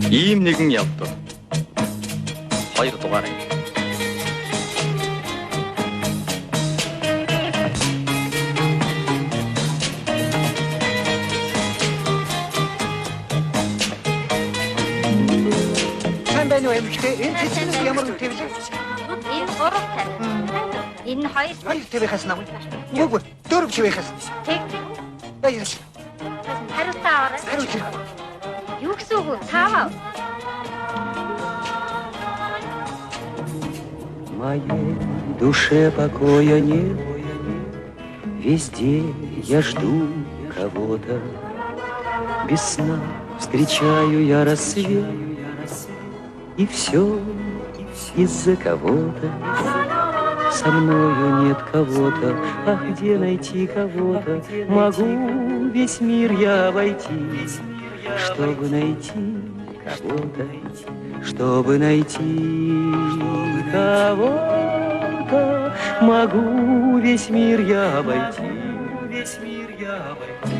Ийм нэгэн явдал. 2 дугаар анги. Сайн байна уу эмчтэй? Энэ цэцэрлэг ямар үтгэлээ? Энэ 3 тавь. Энэ 2. 2 тавихаас нам. Үгүй 4 тавихаас. Тэг. Баярлалаа. Хариултаа аваарай. Хариулт. Юу гэсэн үг вэ? Тааваа. Моей душе покоя нет, везде я жду кого-то. Без сна встречаю я рассвет, и все из-за кого-то. Со мною нет кого-то, а где найти кого-то? Могу весь мир я обойти, чтобы найти кого-то, чтобы найти кого-то. Могу весь мир я обойти, весь мир я обойти.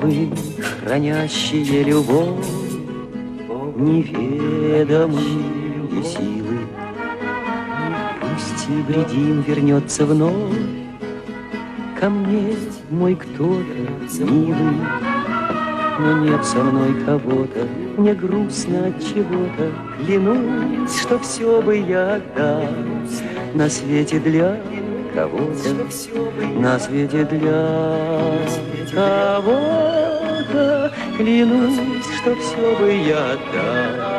Вы, хранящие любовь, неведомые силы, пусть и бредин вернется вновь ко мне мой кто-то милый, но нет со мной кого-то, мне грустно от чего-то, клянусь, что все бы я отдал на свете для кого-то, на свете для кого-то, клянусь, что все бы я отдал.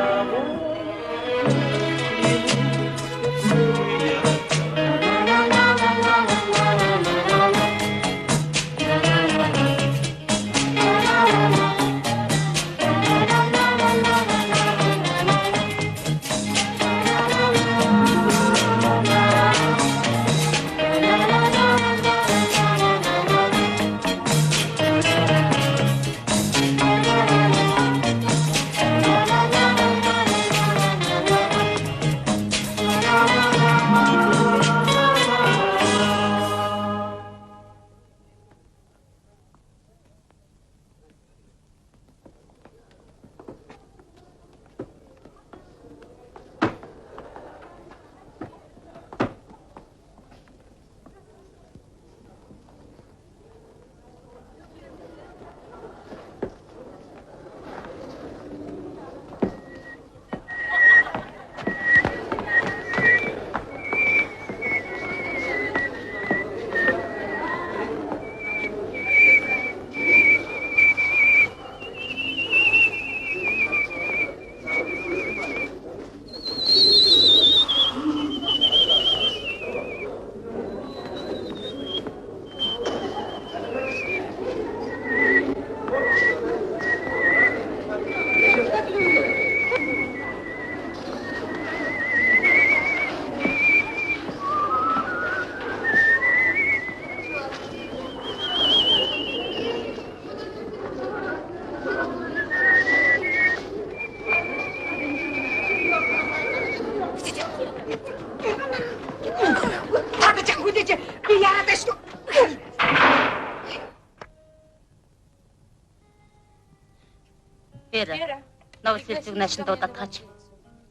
Вера, Новосельцев начнет дуудатгаач.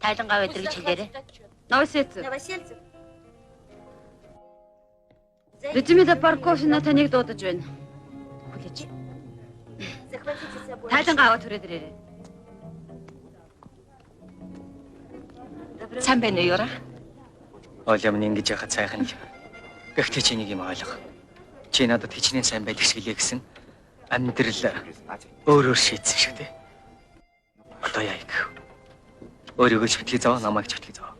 Тайлангаа байдаг гэж хэлээрэй. Новосельцев. Людмила Парковна таныг дуудаж байна. Хүлээж. Тайлангаа аваад түрээд ирээрэй. Сайн байна уу, Юра? Оля минь ингэж яхад сайхан юм. Гэхдээ чи нэг юм ойлгох. Чи надад хичнээн сайн байдаг шиг лээ гэсэн амьдрал өөрөөр шийдсэн шүү дээ. Одоо яа гэх. Өөрийгөө ч битгий зав, намайг ч битгий зав.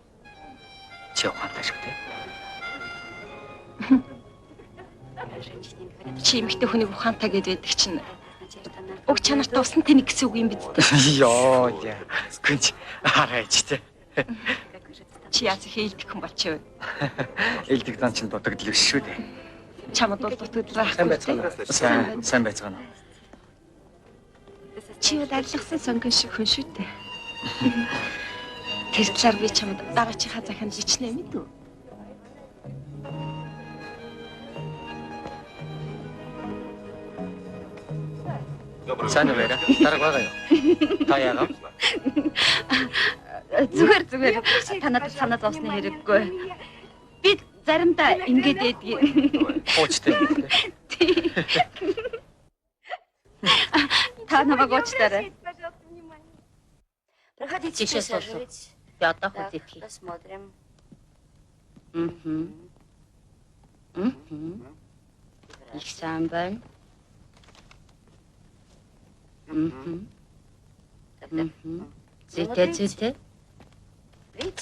Чи ухаантай шүү дээ. Чи эмэгтэй хүнийг ухаантай гэдэг чинь уг чанартай усан тэнэг гэсэн үг юм биз дээ. Йоо яа. Гүнж хараач те. Чи яаж хийлдэх хүн болчихв. Элдэг дан чин дутагдал биш шүү дээ. Чамд бол дутагдлаа. Сайн байцгаана. Чи бол арилгасан сонгон шиг хүн шүү дээ. Тэр талаар би чамд дараачихаа захианд бичнэ мэдв. Сайн байна. Дараг байгаа юу? Та яагаад? Зүгээр танад санаа зовсны хэрэггүй. Би заримдаа ингэж ээдгийг. Хуучтай. Та намайг уучлаарай. Тише суусан. Би одоо үзэхий. Их сайн байна. Зүйтэй.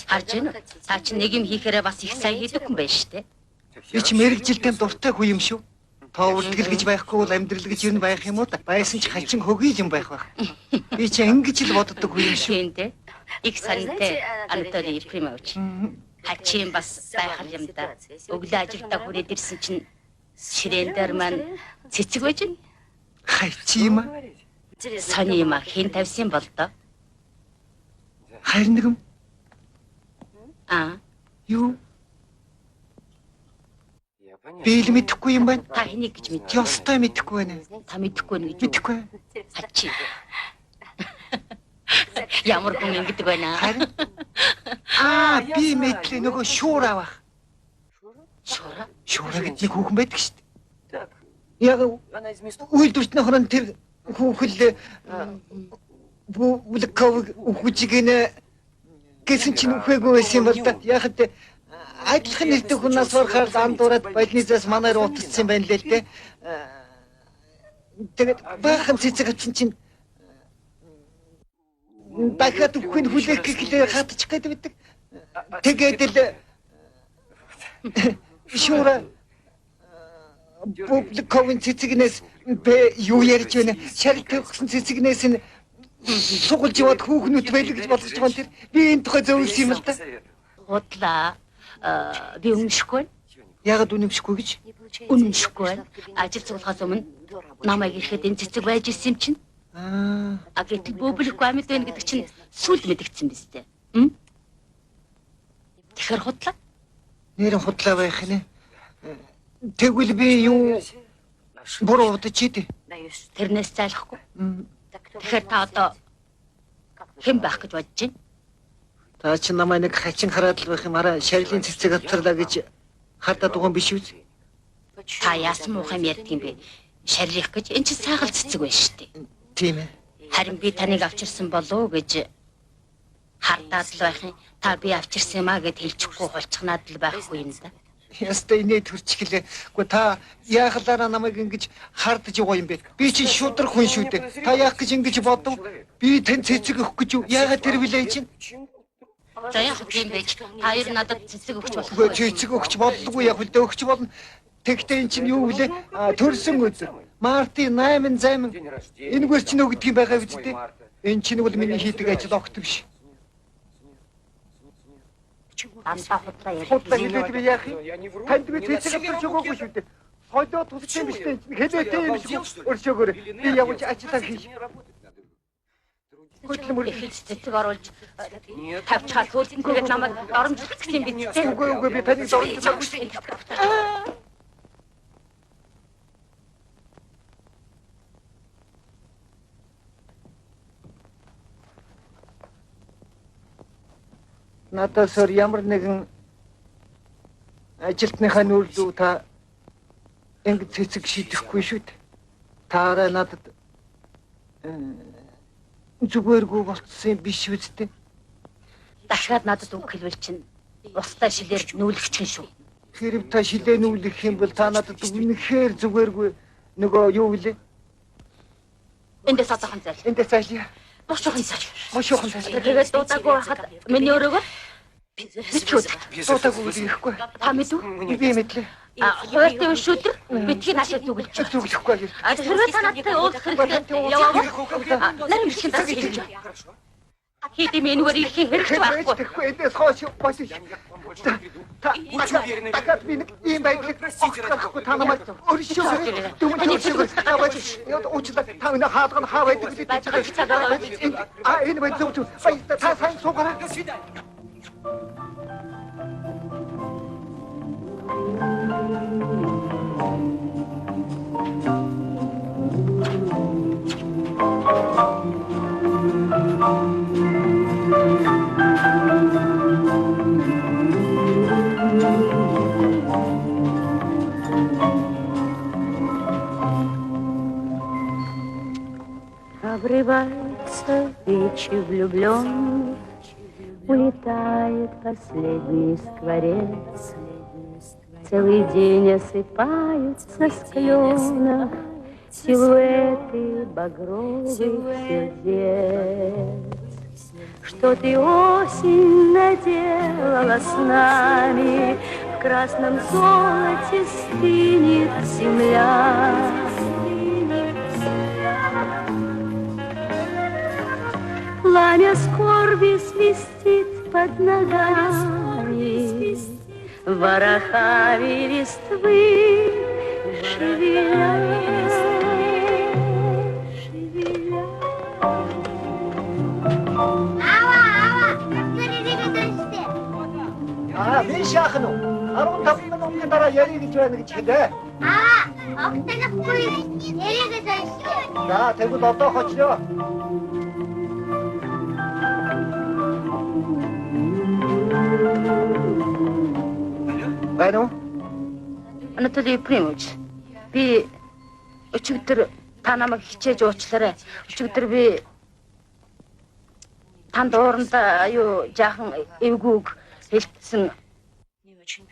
Харж байна. Та чи нэг юм хийхээрээ бас их сайн хийдэг хүн байна шүү дээ. Би ч мэрэгжилтэй дуртай хүн юм шүү. Тоо үлдгэл гэж байхгүй бол амьдрал гэж юу байх юм уу да? Байсан ч хачин хөгийн юм байх байх. Би ч ингэж л боддог хүн юм шүү. Тийм дээ. Их сантай Антони Примович. Хачин бас байхал юм да. Өглөө ажилдаа хүрээд ирсэн чинь ширээн дээр маань цэцэг байж байна. Хайчи юм аа. Сони юм хийн тавьсан бол доо. Харин нэг юм. Юу? Би л мэдэхгүй юм байна. Та хэнийг гэж мэд. Ёстой мэдэхгүй байна. Та мэдэхгүй нэ гэж. Мэдэхгүй. Хачин. Ямар хүн ингэдэг байна. Харин би мэдлээ нөгөө шуур авах. Шуура гэдэг нэг хүүхэн байдаг шүү дээ. Яг үйлдвэртнийхөрөн тэр хүүхэл бүлэков хүүхжигэнэ гэсэн чинь үхээгүй байсан юм бол да. Яг тэ адилхан нэртэй хүнээс сурахаар андуураад больницаас манай руу утассан байна лээ л дээ. Тэгээд баахан цэцэг атсан чинь дахиад үхэн хүлээх гэхлээр хатчих гээд байдаг. Тэгээд л шуура бүлэковын цэцэгнээс бэ юу ярьж байна? Шарик төгсөн цэцэгнээс нь сугалж яваад хүүхнүүд байлаа гэж бодож байгаа тэр би энэ тухай зөвлөсөн юм л да. Худлаа. Би үнэмшгүй. Ягаад үнэмшгүй гэж? Үнэмшгүй. Ажил цуглахаас өмнө намайг ирэхэд энэ цэцэг байж исэн юм чинь. Гэтэл бөбөлөхгүй амьд байна гэдэг чинь сүлд мэдгдсэн биз дээ. Тэгэхэр худлаа. Нэр худлаа байх нэ. Тэгвэл би юу буруу удаж чийдэ. Тэрнээс зайлахгүй. Тэгэхээр та одоо хэн байх гэж бодож байна? Та чи намайг нэг хачин хараад л байх юм араа шарилын цэцэг авчирлаа гэж хардаад байгаа юм биш үү? Та яасан муухай юм ярьдаг юм бэ? Шарилах гэж энэ чинь сайхал цэцэг байна шүү дээ. Тийм ээ. Харин би таныг авчирсан болов уу гэж хардаад л байх юм. Та би авчирсан юм аа гэд хэлчихгүй хулцгнаад л байхгүй юм да. Ястай инээ төрчихлээ. Гэхдээ та яахлаараа намайг ингэж хардж байгаа юм бэ? Би чинь шудраг хүн шүү дээ. Та яах гэж ингэж бодов? Би тань цэцэг өгөх гэж юу? Яагаад тэр билээ чинь? За яах юм бэ? Хоёр надад цэцэг өгч болох. Үгүй цэцэг өгч болдоггүй яг үлдээ өгч болно. Тэгтээ эн чинь юу вүлээ? Төрсөн өдөр. Мартын 8 займ. Энэгээр чинь өгдөг юм байгаа биз дээ. Эн чинь бол миний хийдэг ажил огт биш. Антаа худлаа яа. Худлаа хэлээд би яах юм? Танд би цэцэг авч өгөөгүй шүү дээ. Хойдоо тусч юм биш дээ. Хэлээтэй юм шиг өршөөгөр. Би явж ажиллаа хийж. Их цэцэг оруулж тавьчихад хөөдөн тэгээд намайг оромжлох гэсэн юм биз дээ. Үгүй би таныг оромжлоогүй шүү. Надаас ямар нэгэн ажилтныхаа нүүрлүү та ингэ цэцэг шидэхгүй шүү дээ. Таараа надад зүгээргүй болцсон биш үсттэй. Дахиад надад үг хэлвэл чинь устдаа шилээр нүүлгчих шүү. Хэрэг та шилээ нүүлгэх юм бол та надад үнэхээр зүгээргүй нөгөө юу вэ? Эндээс одоохон зайл. Эндээс зайлаа. Бошоохон зайл. Бошоохон зайл. Тэгээд дуудаагүй хахад миний өрөөгөө Дуудаагүй ирэхгүй. та мэдв? Би мэдлээ. Хуйлын шүдэр битгий наашаа зүгэлж. Зүглэхгүй гэж. Хэрвээ та надтай уулзах яваа. Нарийн бишин дас хийж. Хийдий минийгээр ирэхийн хэрэгч байхгүй. Тэгэхгүй эдээс хойш бас та би нэг ийм байдлыг огцохгүй та намайг өршөөрэй. Дүмэн өршөөрэй. Уучлаарай. Та өнөө хаалганы хаа байдаг гэдэг чинь. Энэ байх зөв. Та сайн суугаарай. Обрывается речи влюбленных, улетает последний скворец. Целый день осыпаются с кленов силуэты багровых сердец. Что ты, осень, наделала с нами? В красном золоте стынет земля. Пламя скорби свистит под ногами, ворохами листвы шевеля. Би шахна уу? 15 минутын дараа ярих гэж байна гэж хэлээ. Огтнохгүй яриагаа зайлшгүй. За тэгвэл одоо хочлоо. Байна уу? Анатолий Ефремович, би өчигдөр та намайг хичээж уучлаарай. Өчигдөр би танд ууранда жаахан эвгүүг хэлсэн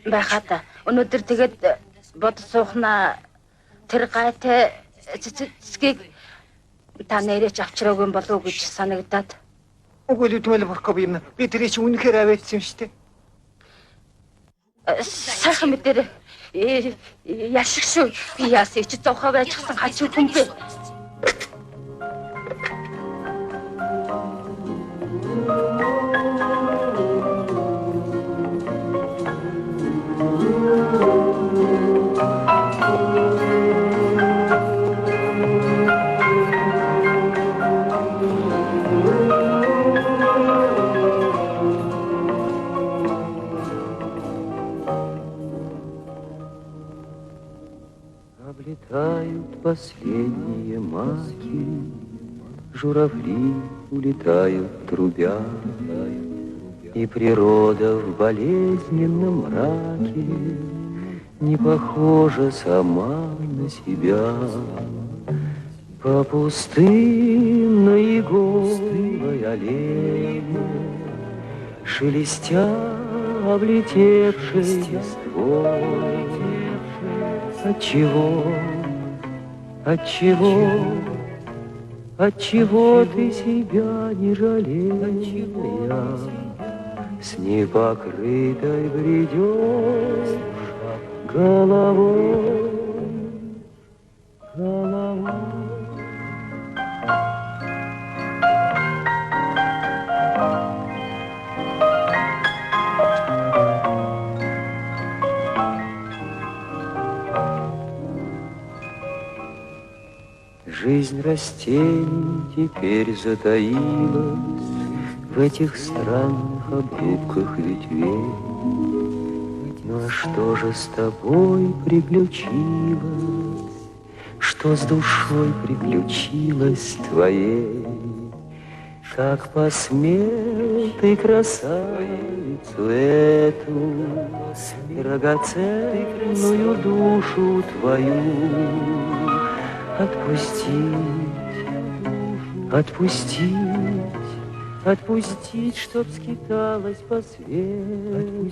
байхад өнөөдөр тэгээд бодож суухнаа тэр гайтай цэцгийг та нэрэж авчраагүй болов уу гэж санагдаад. Үгүй л үтмэл болохгүй юм. Би тэрийг чи үнэхээр аваадсан юм шүү дээ. Сайхан мэдэр яшиг шүү. Би яасыг чи зовхоо байжсан хачиг хүн бэ. Облетают последние маки, журавли улетают трубя, и природа в болезненном мраке не похожа сама на себя. По пустынной голой аллее шелестя облетевший ствол. Отчего ты себя не жалея, с непокрытой бредешь головой? Жизнь растений теперь затаилась в этих странных обрубках ветвей. Ну а что же с тобой приключилось? Что с душой приключилось твоей? Как посмел ты красавицу эту, драгоценную душу твою отпустить, чтоб скиталась по свету,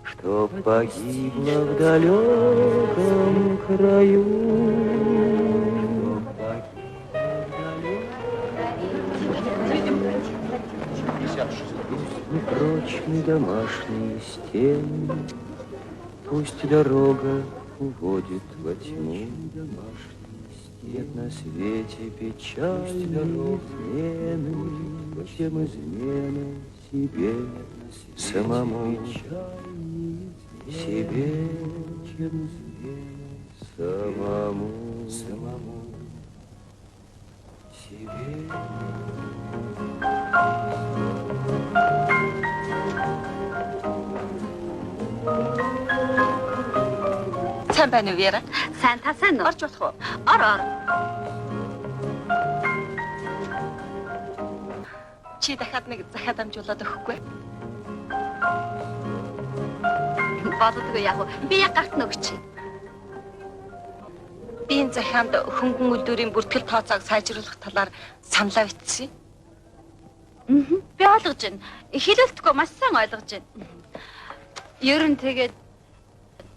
чтоб погибла в далеком краю. Непрочные домашние стены, Пусть дорога уводит во тьму, нет на свете печали измены, чем измена себе самому, себе, чем измена самому, себе. Сайн байна уу Вера? Сайн та сайн уу? Орж болох уу? Ор. Чи дахиад нэг захиад амжуулаад өгөхгүй. Боддоггүй яг уу. Би яг гарт нөгч. Би энэ захианд хөнгөн үлдүүрийн бүртгэл тооцоог сайжруулах талаар саналаа бичсэн. Би ойлгож байна. Хэлэлтгүй маш сайн ойлгож байна. Ер нь тэгээд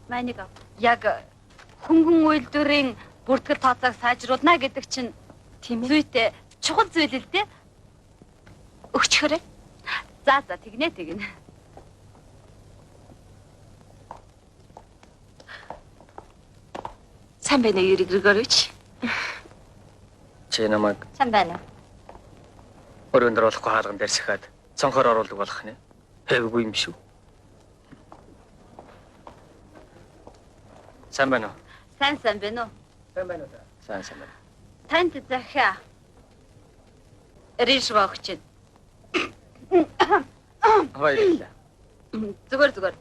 майныг яг хөнгөн үйлдвэрийн бүртгэл тооцоог сайжруулна гэдэг чинь Тийм ээ. зүйтэй чухал зүйл л дээ. Өгчхөрэй. За тэгнэ. Сайн байна уу Юрий Григорьевич? Чи намайг Сайн байна. өрөөнд оруулахгүй хаалган дээр сахиад цонхоор оруулдаг болох нэ. Хэвгүй юм шүү. Сайн байна уу? Сайн байна уу? Сайн байна уу? Сайн байна. Танд захиа. Риш вогч. Баярлалаа. Зүгээр.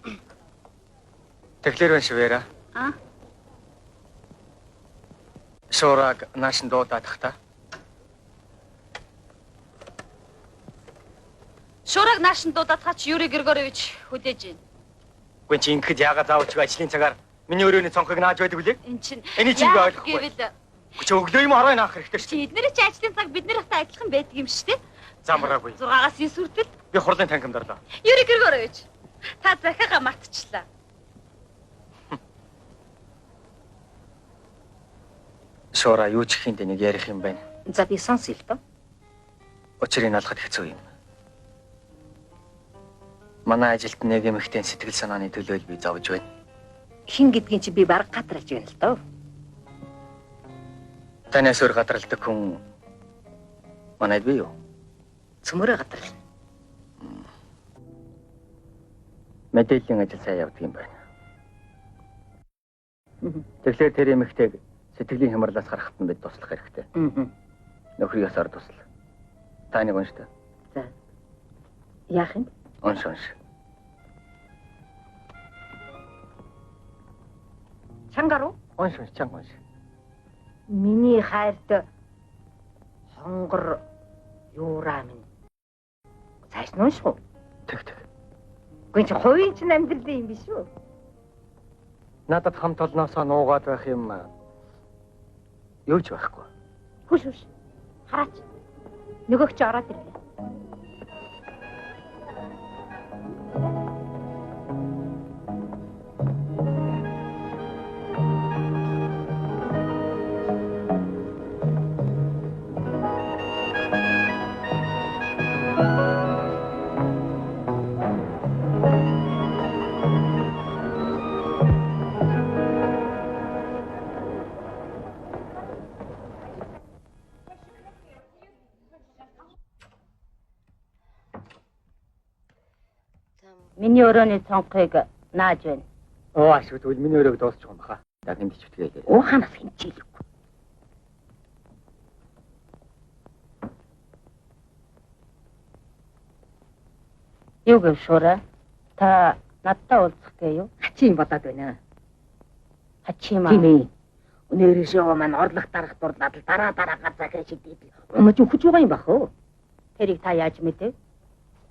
Тэгэхээр байна шивэра. Шуураг наашин дуудах та. Шуураг наашин дуудахач Юрий Григорьевич хүлээж байна. Гүн чи ингэхэд яагаад заавч ажлын цагаар миний өрөөний цонхыг нааж байдаг вүлээ? Энд чинь Эний чинь би ойлгохгүй. гэвэл Чи өглөө юм орой наах хэрэгтэй шүү. чи эднэрийн чи ажлын цаг биднэртэй адилхан байдаг юм шүү дээ. Замраагүй. 6-аас 9 хүртэл Би хурлын танхимд орлоо. Юрий Григорьевич та захиагаа мартчихлаа. Шуураа юу ч ихэнд нэг ярих юм байна. За би сонсъё л доо. Учрыг алхад хэцүү юм. Манай ажилд нэг эмэгтэй сэтгэл санааны төлөөл би зовж байна. Хин гэдгийг чи би бараг гадарч байна л доо. Танаас өөр гадралдаг хүн манайд би юу? Цөмөрөө гадарлаа. Мэдээллийн ажил сайн явдаг юм байна. Тэгэхээр тэр эмэгтэйг сэтгэлийн хямралаас гаргахад нь бид туслах хэрэгтэй. Нөхрийн ёсоор тусал. Та нэг унштай. За. Яах юм? Унш. Чангаруу? Унш. Миний хайрт хонгор юураа минь. Цааш нь унших уу? Тэг. Гүн чи хувийн чинь амьдрал юм биш үү? Надад хамт олноосоо нуугаад байх юм юу ч байхгүй. Хүш. Хараач. Нөгөөч чи ороод ирлээ. Миний өрөөний цонхыг нааж байна. Ашиг тэгвэл миний өрөөг дуусчих юм баха. Яг энд ч битгээ. Ууханаас хинчээлгүй. Юу гэв Шуураа? Та надтай уулзах гээ юу? Хачийн бодоод байна. Хачийн маа. Тийм ээ. Өнөөдөр шоу маань орлох дарах дурлаад дараа захиа шидээд. Умаж өгч байгаа юм бах уу? Тэрийг та яаж мэдээ?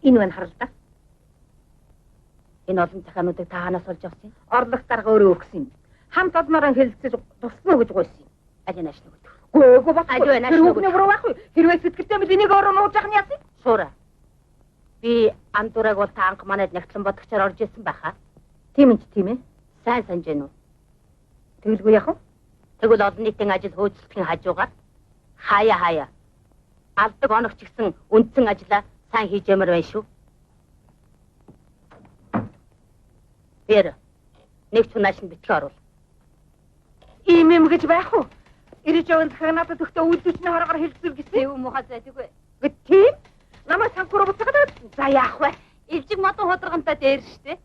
Энэ байна харал та. Энэ олон захиануудыг та ханаас олж авсан юм? Орлох дарга өөрөө өгсөн юм. Хамт олноороо хэлэлцэж тусна гэж гойсон юм. Аль нааш нэг. Гөө бах. Аль нааш нэг. Хүүхний буруу байхгүй. Хэрвээ сэтгэлтэй мэд энийг өөрөө нууж явах нь яасан? Шуураа. Би андуураг бол та анх манайд нягтлан бодгочоор орж ирсэн байхаа. Тийм ээ. Сайн санаж байна уу? Тэгэлгүй яах вэ? Тэгвэл олон нийтийн ажил хөөцөлдөхийн хажуугаар хаяа алдаг оногч гэсэн үндсэн ажлаа сайн хийж ямаар байна шүү. Бэр. Нэг тунааш нь битгий оруул. Ийм юм гэж байх уу? Ирэж явсан дахин надад өгтөө үйлдвэрчний хорогоор хэлцэр гэсэн юм уу хазайдаггүй. Гэт тийм. Намайг санхуруу буцаагаад за яах вэ? Ивжиг модон худрагантай дээр штэ.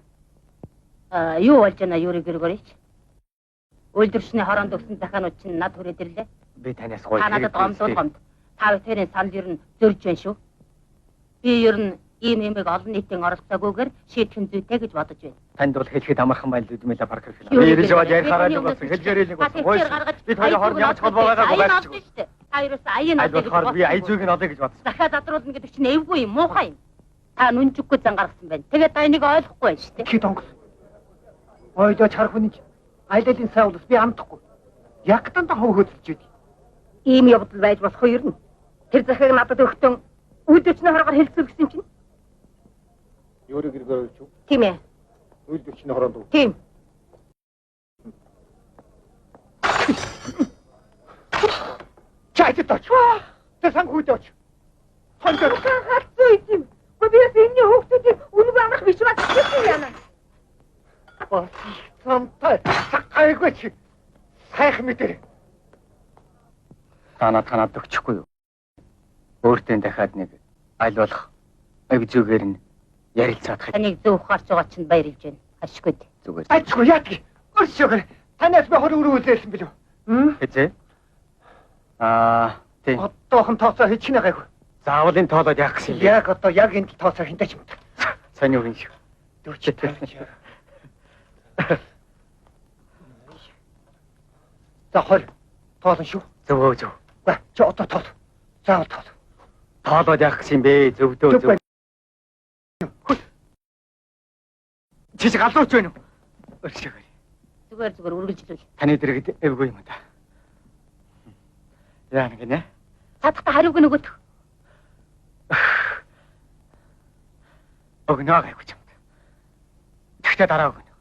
Юу болж байна Юрий Григорьевич? Үйлдвэрчний хороонд өгсөн захаанууд чинь над хүрээд ирлээ. Би танаас гоё. Та надад гомдуулгомд. Та бүхэн санал ер нь зөрж байна шүү. Би ер нь ийм юмыг олон нийтийн оролцоогүйгээр шийдэх нь зүйтэй гэж бодож байна. Танд бол хэлэхэд амархан байл Людмила парк хэрэг. Би ирж яваад ярихаараа нэг болсон хэлгээрээ нэг болсон. Гойш. Би таны хооронд ямар ч холбоо байгаагүй байх шүү. Та ерөөс аян олё гэж бодсон. Би ая зүйг нь олё гэж бодсон. Дахиад задруулна гэдэг чинь эвгүй юм, муухай юм. Та нүнжиггүй зан гаргасан байна. Тэгээд та энийг ойлгохгүй байна шүү дээ. Чи донгос. Ойдоо чарах хүн айлын савлс би амтахгүй. Яг дандаа хов хөдөлж идэв. Ийм явдал байж болох уу ер нь? Тэр захыг надад өгтөн үйлдвэрчний хорогоор хэлцүү гэсэн чинь. Юрий Григорьевич юу? Тийм ээ. Үйлдвэрчний хороонд үү? Тийм. Чайд тач. Тэсэн хүйдөөч. Хондог. Хацуу юм. Гүбээс энэ хүүхдүүдийг үнэг амрах биш ба гэсэн юм. Бос самтай айгүй чи. Хайх мэдэр. Танад өгчихгүй юу? Өөртөө дахиад нэг аль болох аг зүгээр нь ярилцаад хаа. Таныг зөв ухаарч байгаа чинь баярлж байна. Ашгүй. Зүгээр. Ачгүй яадаг. Өршөөр. Танаас би хор өрөөлсэн билүү? Хэзээ? Тийм. Одоохон тооцоо хийчихнэ гайгүй. Заавал энэ тоолоод яах гэсэн юм бэ? Яг одоо яг энэ тооцоо хинтэж юм. Сайн юу юм шиг. Дүүчтэй. За хор. Тоолно шүү. Зөв. Ба чи одоо тоол. Заавал тоол. Тоолоод яах гэсэн юм бэ? Зөв. Чи галууч байна уу? Өршөөр. Зүгээр үргэлжлүүл. Таны дэргэд эвгүй юм да. Яа нэг нэ? Цадахта хариуг нөгөөт. Огноо гайгүй юм. Тэгтээ дараа өгнө.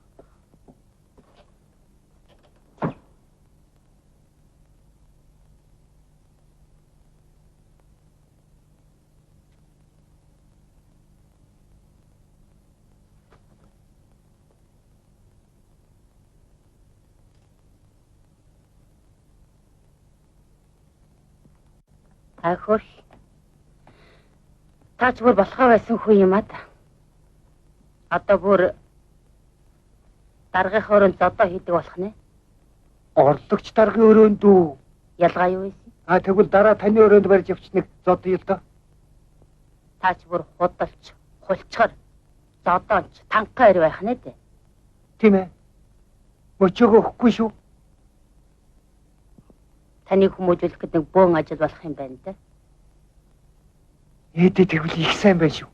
Ахш. Таач бүр болохоо байсан хүн юм аа. Одоо бүр даргын хооронд зодоо хийдэг болох нэ. Орлогч даргын өрөөнд үү? Ялгаа юу вэ? Тэгвэл дараа таны өрөөнд барьж явчихныг зодё л доо. Таач бүр худалч, хулчгар, зодооч, танхаар байх нэ дээ. Тийм ээ. Мөчөөгөө өгөхгүй шүү. Таныг хүмүүжүүлэх гэдэг нэг бөөн ажил болох юм байна да. Эдэ тэгвэл их сайн байна шүү.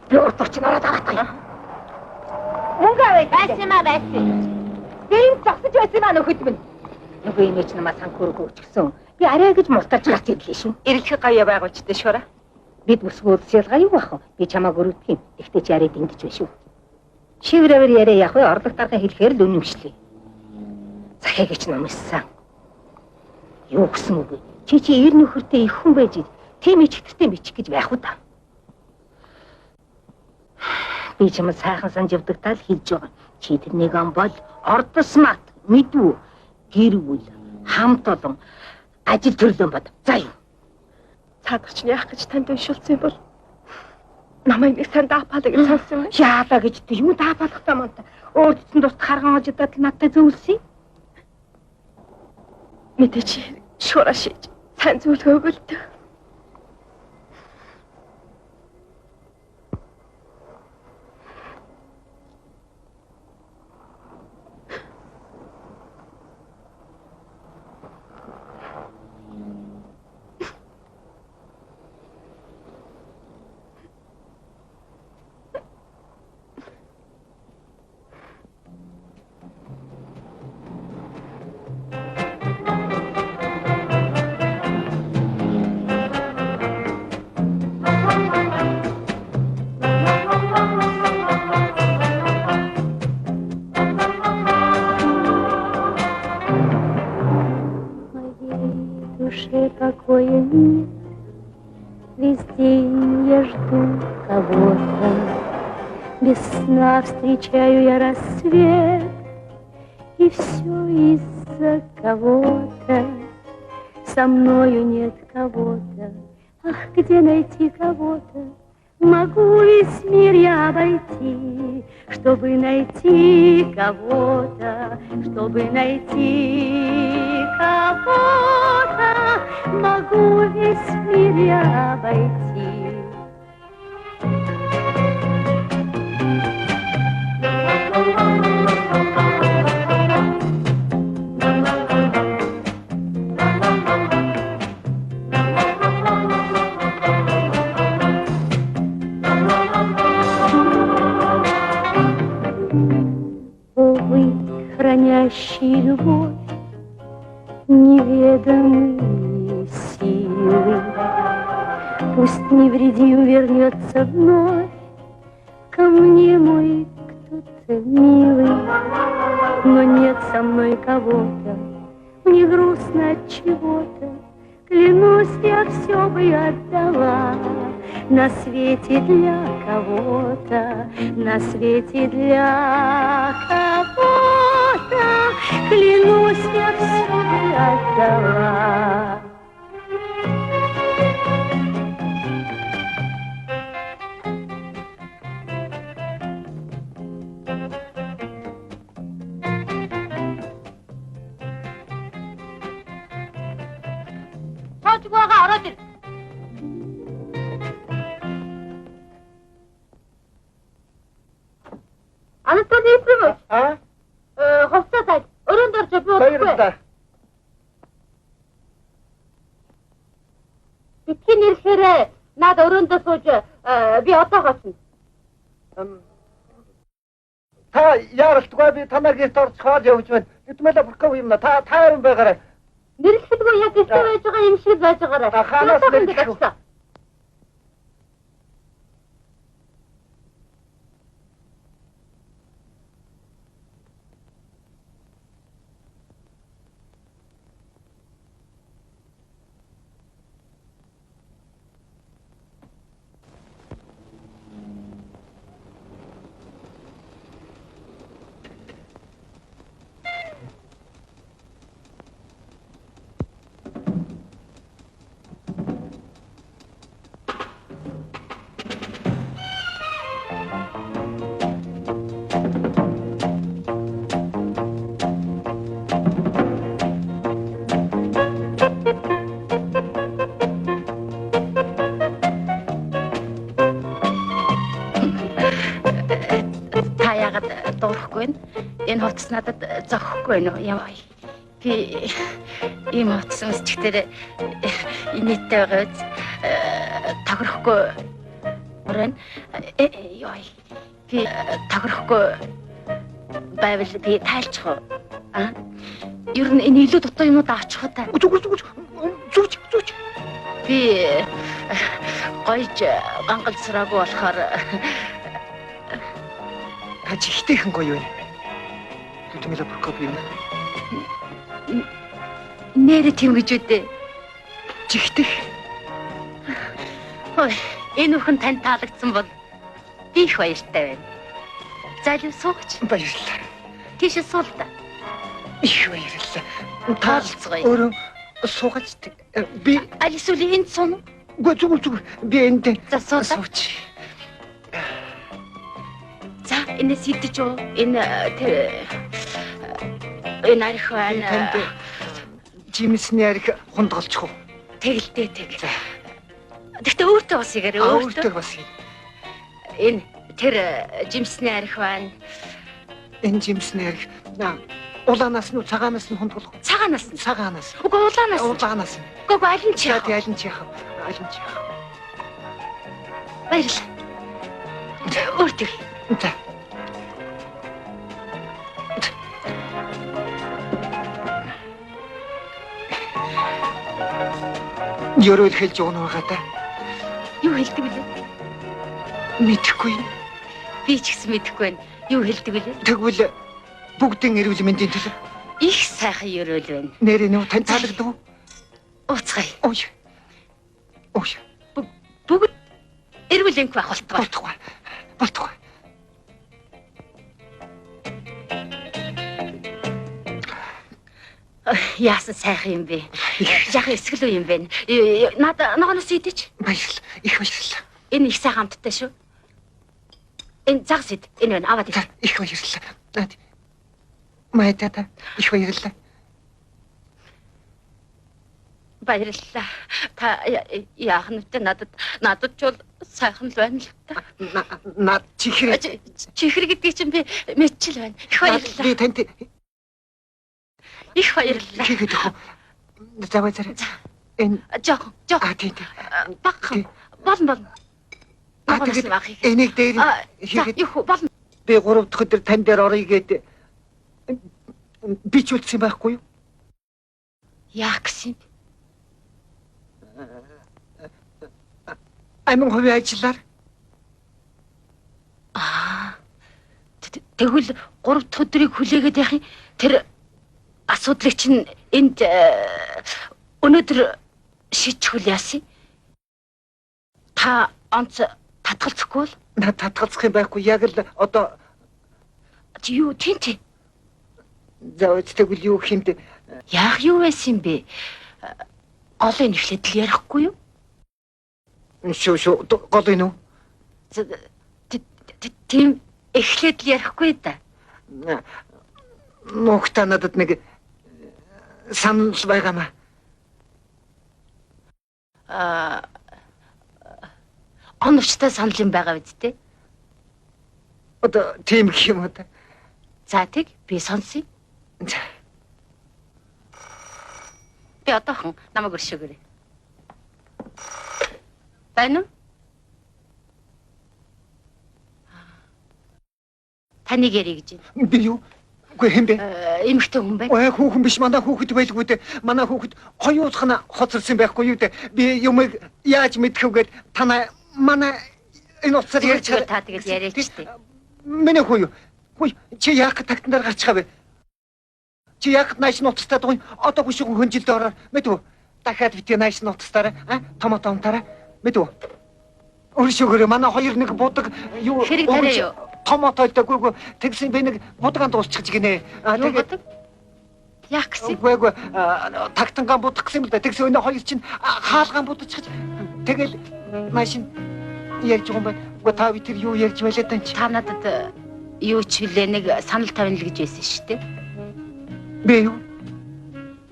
Би урдч нараад авахгүй. Мөнгө авъя. Байсан. Гэрийн зогсож байсан маа нөхөд минь. Нөгөө имэж намаа санхүүрг өчгсөн. Би арай гэж мултарч гарч ирлээ шүү. Эрэлхий гаяа байгуулчихдээ шуураа. Бид бүсгүүд сэлгаа юу бах вэ? Би чамааг өрөвдөх юм. Тэгтээ чи арай ингэж байна шүү. Шиврэвэр яриа яах вэ? Орлог дарга хэлэхээр л үнэмшлээ. Захигч номссан. Юу гэсэн үг вэ? Чи ир нөхөртэй их хүн байж тийм ичгтэртэй бичих гэж байх уу та? Би чамд сайхан санаж явдагтаа л хэлж байгаа. Чи тэрнийг ам бол ордосмат мэдвүү гэр бүл хамт олон ажил төрлөн бод. За юу? Цаадарч нь яах гэж танд уншуулсан бол намайг нэг сайн даапаалаа гэж сонссон юм. Яалаа гэж юу даапаалахтай мөн та. Өөрчлөлтөнд тус харган ожидад л надтай зөвлөсөн. Мэдээч шуураа шийж сайн зөвлөгөө өгөлт. весна, встречаю я рассвет, и все из-за кого-то. Со мною нет кого-то. Ах, где найти кого-то? Могу весь мир я обойти, чтобы найти кого-то, чтобы найти кого-то. Могу весь мир я обойти. Хранящий любовь, неведомые силы, пусть невредим вернется вновь ко мне мой кто-то милый, но нет со мной кого-то, мне грустно от чего-то, клянусь, я все бы отдала на свете для кого-то, на свете для кого-то, клянусь, я все бы отдала. 저쪽으로가 알아들. Анатолий Ефремович. Хувцасаа өрөөнд орж би удахгүй. Битгий нэрхээр над өрөөнд сууж би одоо гоцно. Та яаралдгаа би танаа гэрт орж хаал явж байна. Бидмэлэ бүрхөө юм на. Та харин байгаарай. Нэрлэхэлгүй яг ихтэй байж байгаа юм шиг байж байгаарай. Ханаас нэрлэх. Энэ хувцас надад зохихгүй нөө яваа. Би ийм хувцас өмсчихдээ инээдтэй байгаа биз. Тохирохгүй өрөн. Ёй. Би тохирохгүй байвал би тайлчих уу? Ер нь энэ илүү дутуу юмуд авчих уу та? Зүг. Би гойж гангалзраагүй болохоор чихтэйхэн гоё байна. Бидмэлэ бүрхөө юм. Нэрэ тийм гэж үдээ. Чихтэх. Ой, энэ өхөн тань таалагдсан бол би их баяртай байна. Залуу суугач. Баярлалаа. Тийш суул та. Их баярлалаа. Таалцгоё. Өөрөө суугач. Би аль эсвэл энд суун. Зүгээр. Би энд сууч. За, энэ сидэж юу? Энэ арих байна. Жимсний арих хундгалчих уу? Тэгэлтэй. Гэхдээ өөртөө бас игээр өөртөө бас. Энэ тэр жимсний арих байна. Энэ жимсний арих улаанаас нь цагаанаас нь хундгалах. Цагаанаас. Үгүй улаанаас. Үгүй аль нь чих. Аль нь чих. Баярлалаа. Өөртөө. За. Ёрол хэлж өгнө байгаа та. Юу хэлдэг вүлээ? Мэдэхгүй. Би ч гэсэн мэдэхгүй байна. Юу хэлдэг вүлээ? Тэгвэл бүгдийн эрүүл мэндийн төлөө их сайхан ёрол байна. Нэрээ нөө тань таалагдав уу? Ууцгай. Ой. Бүгд эрүүл энх байх болтугай. Болтугай. Яасан сайхан юм бэ? Яг эсгэл үе юм байна. Надад ногоноос идэж. Баярлалаа. Их баярлалаа. Энэ их сайхан амттай шүү. Энэ загс ид. Энэ байна. Аваад ид. Их баярлалаа. Майдаа их баярлалаа. Баярлалаа. Та яах нь вэ? Надад ч бол сайхан л байна л та. Наад чихэр гэдгийг чинь би мэдчил байна. Их баярлалаа. Би танд их баярлалаа. хийгээд өгөө. Заваа зарай. Энэ жоох. тийм. Баг. Болно. Тэгээд энийг дээр хийгээд юу болно. би 3 дахь өдөр тань дээр орё гээд бичүүлсэн байхгүй юу? Яах гэсэн бэ? Амин хувийн ажиллаар тэгвэл 3 дахь өдрийг хүлээгээд яах юм? Тэр асуудлыг чинь энд өнөөдөр шийдчихвэл яасан? Та онц татгалзахгүй л? Наад татгалзах юм байхгүй. Яг л одоо юу тийм. заавал тэгвэл юу хэмдэ Яах юу байсан бэ? Голын нэвлээд л ярихгүй юу? шүү гол энэ үү? Тийм эхлээд л ярихгүй да. Мохта надад нэг санал байгаамаа. Оновчтой санал юм байгаа биз дээ. Одоо тийм юм уу та? За тэг би сонсъё. Би одоохон намайг өршөөгөөрэй. Байна уу? Таныг ярих гэж байна. Би юу? Үгүй хэм бэ? Эмэгтэй хүн байна. Ой хүүхэн биш манай хүүхэд байлгүй дээ. Манай хүүхэд хоёулахна хоцорсон байхгүй юу дээ. Би юмыг яаж мэдэх вэ гэд танаа манай энэ уцаар ярьж та тэгээд яриач дээ. Миний хүү юу? Хүй чи яах гэж тагтан дээр гарчих вэ? Чи яг нааш нутастаа дуун одоо гүшиг хөнжилд ороор мэдв. Дахиад битээ нааш нутастаараа томатомтаараа мэдв. Өршөөгөө манай хоёр нэг будаг юу хэрэг тарай юу? Томатойдаггүй тэгсэн би нэг будгаан дуусчих гинэ. Тэгээд яах гэсэн? Үгүй тагтангаан будах гэсэн юм л да. Тэгсэн өнөө хоёр чинь хаалгаан будчихж тэгэл машин ярьж байгаа юм байна. Үгүй та бид юу ярьж байлаа тань чи. Та надад юу ч хүлээ нэг санал тавина л гэж байсан шүү дээ. Би юу?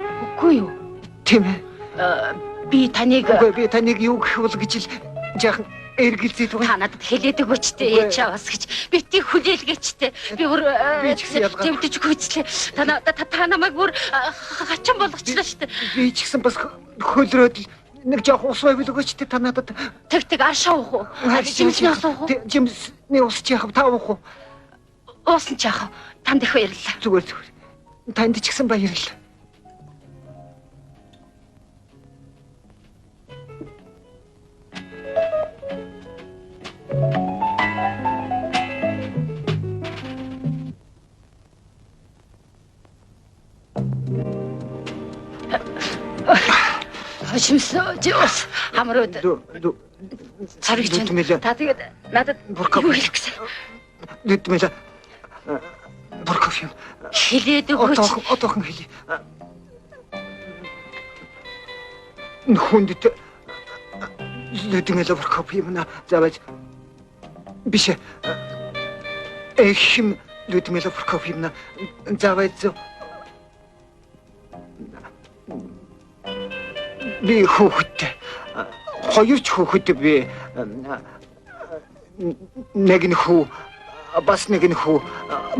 Үгүй юу? Тийм ээ. Би таныг юу гэх бол гэж л жаахан эргэлзээд байгаа. Та надад хэлээдэг өчтэй яачаа бас гэж бити хүлээлгээчтэй. Би бүр тэмдэж хүчлээ. Та намайг бүр хачин болгочлаа шүү дээ. Би ч гэсэн бас хөлрөөд нэг жоох ус байвал өгөөчтэй та надад. Тэг аршаа уух уу? Жимсний ус уух уу? Жимсний ус чи яах вэ? Та уух уу? Уусан ч яах вэ? Танд их баярлалаа. Зүгээр. Танд ч гэсэн баярлалаа. Хашимсаа жиос хамрууд. Царич та тэгээд надад юу хэлэх гэсэн? Нүдмэл Бурков юм. Хэлээд өгөөч. Одоохон хэлье. Нүхэнд Людмила Бурков юм на заваж биш. Эхим Людмила Бурков юм на заваж би хүүхэд хоёр ч хүүхэд би нэг нь хүү бас нэг нь хүү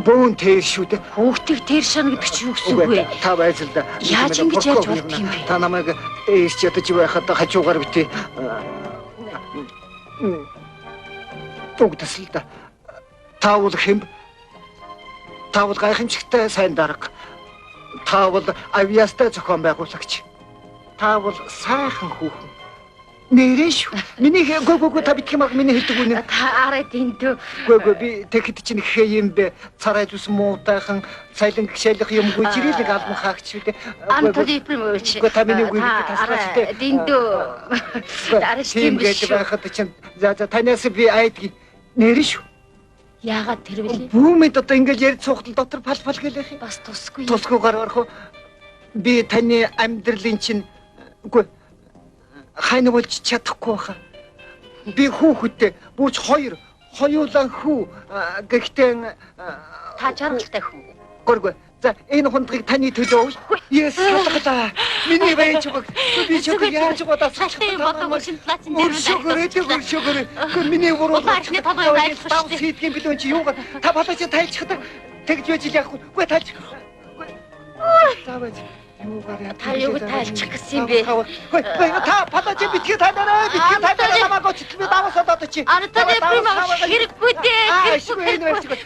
бөөн тэр шүү дээ. Хүүхдийг тэр шана гэдэг чинь юу гэсэн үг вэ? Та байж л да. Яаж ингэж яаж болдго юм бэ? Та намайг ээж ядаж байхад хажуугаар битээ. Бүгдэс л да. Таавал хэм. Таавал гайхамшигтай сайн дарга. Таавал авьяастай зохион байгуулагч. Таавал сайхан хүүхэн. Нэрээ шүү. Миний гоо та битгий маг миний хэлдэг үнэ. Та арайд энд. Гоо би тэгэхэд чинь хээ юм бэ? Царай зүс муутайхан цайлан гişэлэх юмгүй жирэлэг албан хаагч үү? Антолипрэмович. Гоо та миний үгийг таслаач дээ. Дэндүү. Арайд тийм гэж байхад чинь за танаас би айдги нэрээ шүү. Яагаад тэр вэ? Бүүмэд одоо ингэж ярьж суухтал дотор пал гэлэх юм. Бас тусгүй. Тусгүйгээр орох уу? Би таны амьдралын чинь үгүй хайна болж чадахгүй хаа. Би хүүхэдтэй бүрч хоёулаа хүү гэхдээ Та жаргалтай хүн. гөргөө. За энэ хундрыг таны төлөө. Yes салгата. Миний байж байгаа. Би ч яаж бодож Шалтын бодог шинтлаачин дээр Өршөөрэй. Миний буруу. Баашны толгойг айлах шүү дээ. Хийдгийн бид өн чи юугаа та бодож тайлчихдаг. Тэгж байж л яахгүй. Үгүй тайлчих. Заавал юугаар Та юуг тайлчих гэсэн юм бэ? Үгүй та бодож битгий тайлаарай. Намайг өчтөл давасаад одоо чи. Антони Примович хэрэггүй дээ.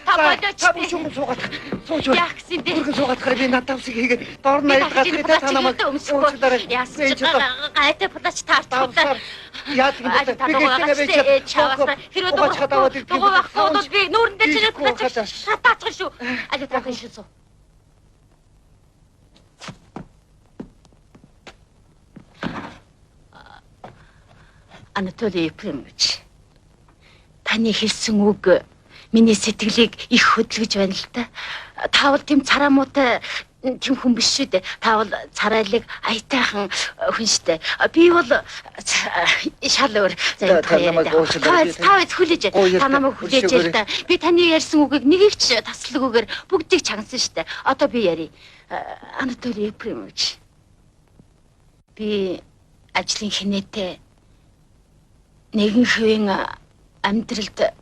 Та бодож та бүшүүн суугаад сууж байна. яах гэсэн бэ? Бүрхэн суугаад хараа би надад усыг хийгээд доор нь найдгаад та намайг Яасан гайтай пулаач таарчлаа. яад юм бэ? Би гэхдээ хэрвээ дугуйх суудвал би нүүрэндээ чиний пулаач шатаачих шүү. Али таах шүү суу. Анатолий Ефремович, таны хэлсэн үг миний сэтгэлийг их хөдөлгөж байна л да. Та бол тийм царамуутай тийм хүн биш шүү дээ. Та бол царайлаг аятайхан хүн шүү дээ. Би бол шал өөр. Та хүлээж. Та намайг хүлээж л да. Би таны ярьсан үгийг нэгийг ч таслахгүйгээр бүгдийг чансан шүү дээ. Одоо би ярий. Анатолий Ефремович. Би ажлын хинээтэй нэгэн хэвийн амьдралд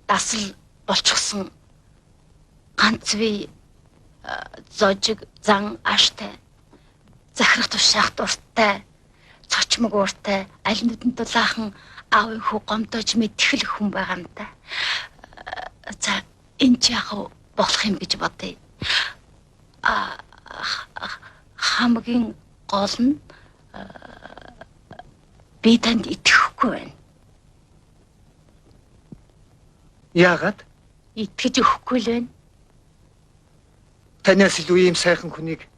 дасал болчихсон ганц бие зожиг зан аштай захирах тушаах дуртай цочмог ууртай аль нүдэн дулаахан аавын хүү гомдож мэдхэл хүн байгаа юм да. За энэ ч яг болох юм гэж бодъё. Хамгийн гол нь би танд итгэхгүй байна. Яагаад? Итгэж өгөхгүй л байна. Танаас илүү ийм сайхан хүнийг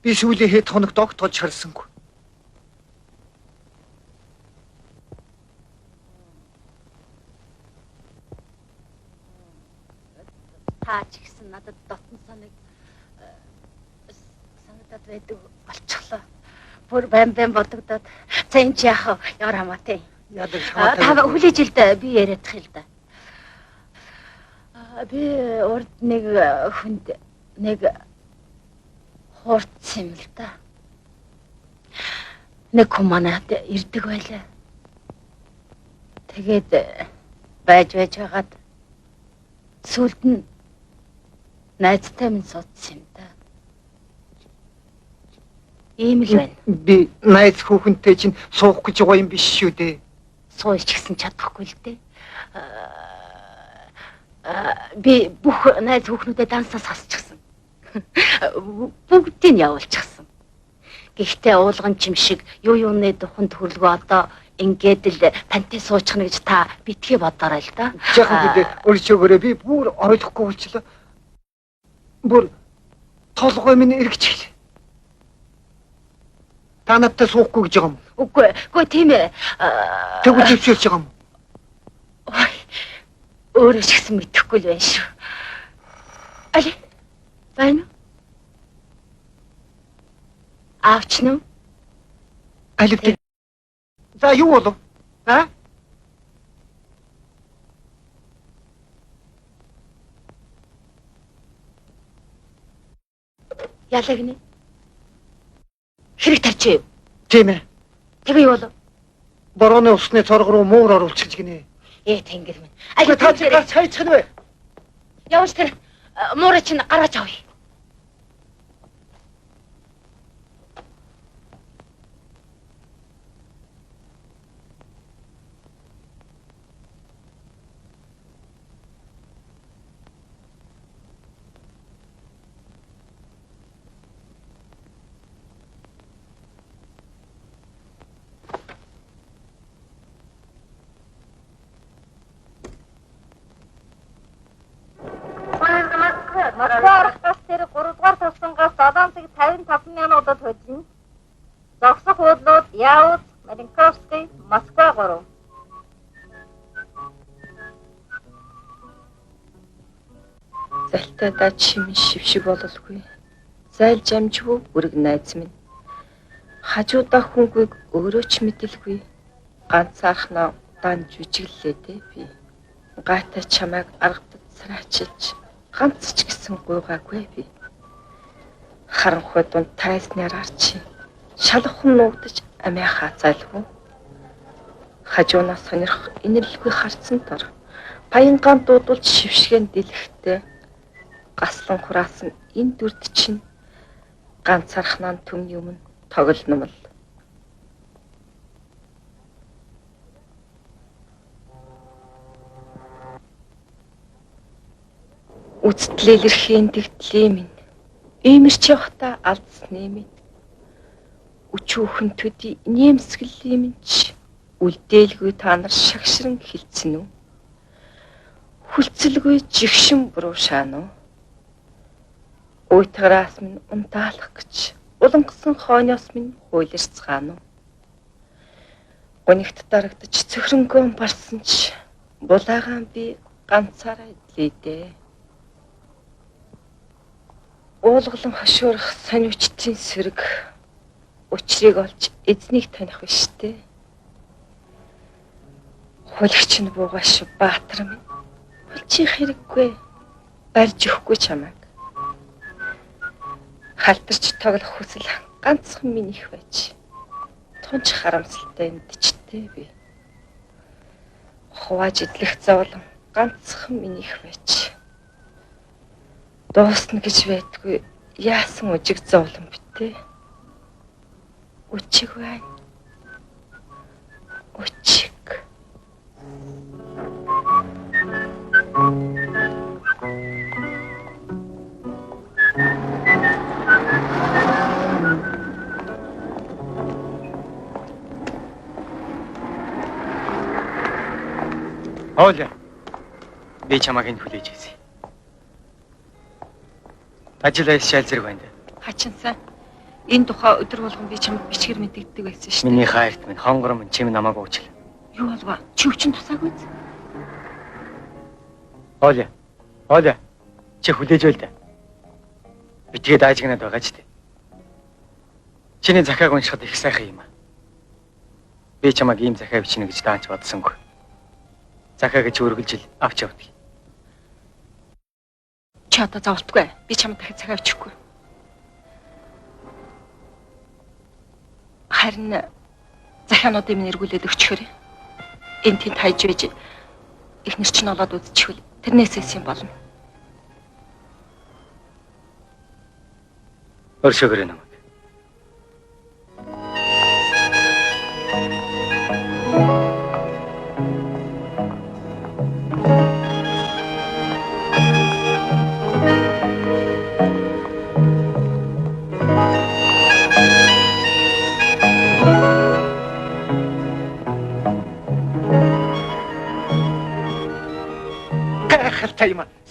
би сүүлийн хэд хоногт огт олж харсангүй. Та ч гэсэн надад дотн санагдаад байдаг болчихлоо. Бүр бам бодогдоод. За энэ ч яах вэ? Ямар хамаатай. Та хүлээж ил да би яриадах л да. Би урд нэг хүнд нэг хуурцсан юм л да. Нэг хүн манайд ирдэг байлаа. Тэгээд байж байгаад сүүлд нь найзтай минь суудсан юм да. Ийм л байна. Би найз хүүхэнтэй чинь суух гэж байгаа юм биш шүү дээ. Сууж гисэн чадахгүй л дээ. Би бүх найз хүүхнүүдэд дансаас хасчихсан. Бүгдийг явуулчихсан. Гэхдээ уулган чим шиг юуны туханд хөрлгөө одоо ингээд л тантай суучхна гэж та битгий бодоорой л да. Жаахан бид өөрчөөгөөрөө би бүр ойлгохгүй болчихлоо. Бүр толгой минь эргэчихлээ. Та надтай суухгүй гэж байгаа юм. Үгүй тийм ээ. Тэгвэл зөвшөөрч байгаа юм. Өөрөө ч гэсэн мэдэхгүй л байна шүү. Али. Байна уу? Аавч нь? Алив. За юу болов? Ялагны. Хэрэг тарч юу? Тийм ээ. Тэгээ юу болов? Борооны усны цорго руу муур оруулчих гинэ. Тэнгэр минь. Али та гарч хайчих нь вэ? Явж тэр муураа чинь гаргаж авъя. Москва бас тэр 3 дугаар тасангаас 755,000-уудад хөдлөн. Зогсох уудлууд Яуз, Маленковский, Москва 3. Залтайдаа чимэн шившиг бололгүй. Зайлж амжгүй бүрэг найз минь. Хажуудаа хүнгүйг өөрөө ч мэдэлгүй. Ганцаархнаа удаан жүжиглээ дээ би. Гайтай чамайг аргадад сраачилж ганц ч гэсэн гуйгаагүй би. Харанхуй дунд тайснаар арчи. Шалхан нуугдаж амиахаа зайлгүй. Хажуунаас сонирх инэрлгүй харцсан дор. Баянгаан дуудулж шившгэн дэлгэхтэй. Гаслан хураасан энэ дүрд чинь ганцаархнаа төмний өмнө тоглоно мэл. Үцтлэлэрхийн тэгтлээ минь. Иймэрч явахта алдсны минь. Өчүүхэн төдий нэмсгэлээ минь ч үлдээлгүй та нар шагшран хилцэн үү? Хүлцэлгүй жигшин буруушаан уу? Уйтгараас минь унтаалах гэж улангасан хойноос минь хуйларцгаан уу? Гонигт дарагдаж цөхрөнгөө барсан ч булаагаан би ганцаараа идлээ дээ. Уулгалан хошуурах сониучдын сэрэг учрыг олж эзнийг таних биш дээ. Хулагч нь буугааш баатар минь. Булчих хэрэггүй. Барьж өгөхгүй чамайг. Халтарч тоглох хүсэл ганцхан минийх байж. Тунч харамсалтай эндчтэй би. Хувааж идлэх зовлон ганцхан минийх байж. Дуусна гэж байдгүй яасан үжиг зовлон битээ. Үчиг байна. Үчиг. Оля. Би чамайг энэ хүлээж ирсэн. Ажил шал зэрэг байна. Хачинсан. Энэ тухай өдөр болгон би чамд бичгээр мэдэгддэг байсан шүү дээ. Миний хайрт минь, хонгор минь чим намайг уучлаа. Юу болов? Чи өчн тусаагүй зү? Оля. Оля. Чи хүлээж байл да. Битгээ даажгнаад байгаа ч дээ. Чиний захааг уншихад их сайхан юм аа. Би чамайг ийм захаа бичнэ гэж даанч бодсонгүй. Захаа гэж өргөлжил авч явдаг. Чи одоо зовлтгүй. Би чамд дахиад захаа бичихгүй. Харин захаануудыг минь эргүүлээд өгчихөөрэй. Энд тэнд хайж байж эхнэр чинь олоод үзчихвэл тэрнээсээс юм болно. Өршөөгөрэй намайг.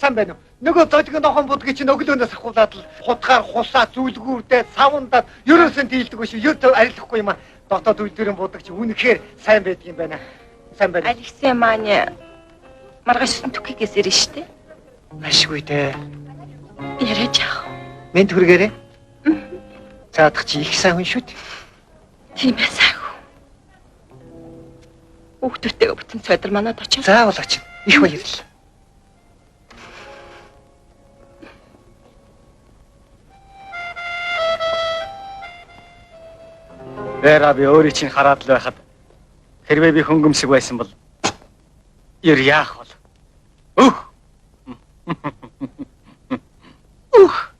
Сан байна уу? Нөгөө зожиг нохон будгийг чинь өглөөнөөс ахуулаад л хутгаар хусаа зүлгүүрдээ савандаад ерөөсөн дийлдэг шүү. Юу арилахгүй юм аа. Дотоод үйлдвэрийн будаг чинь үнэхээр сайн байдаг юм байна. Сайн байна. Алексей маань маргааш түкигээс ирнэ шүү дээ. Машгүй дээ. Яриач яах. Мэд хүргээрээ. Цаадах чи их сайн хүн шүү дээ. Тийм ээ сайгүй. Хүүхдүүдтэйгээ бүтэн цайдар манад очив. Заавал очив. Их баярлалаа. Бэра би өөрийг чинь хараад л байхад хэрвээ би хөнгөмсөг байсан бол ер яах бол? Өөх. Өөх.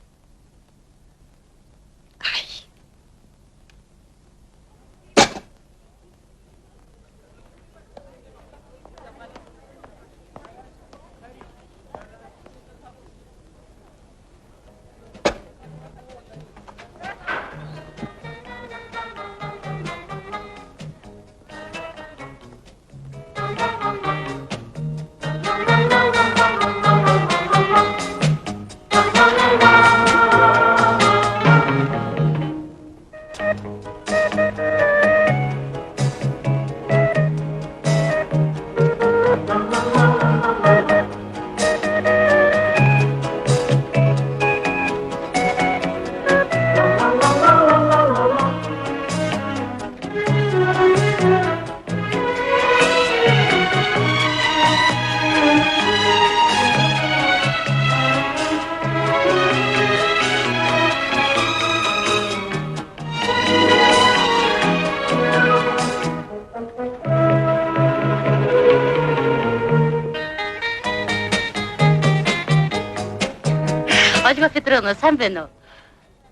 Ольга Петровна, сайн байна уу?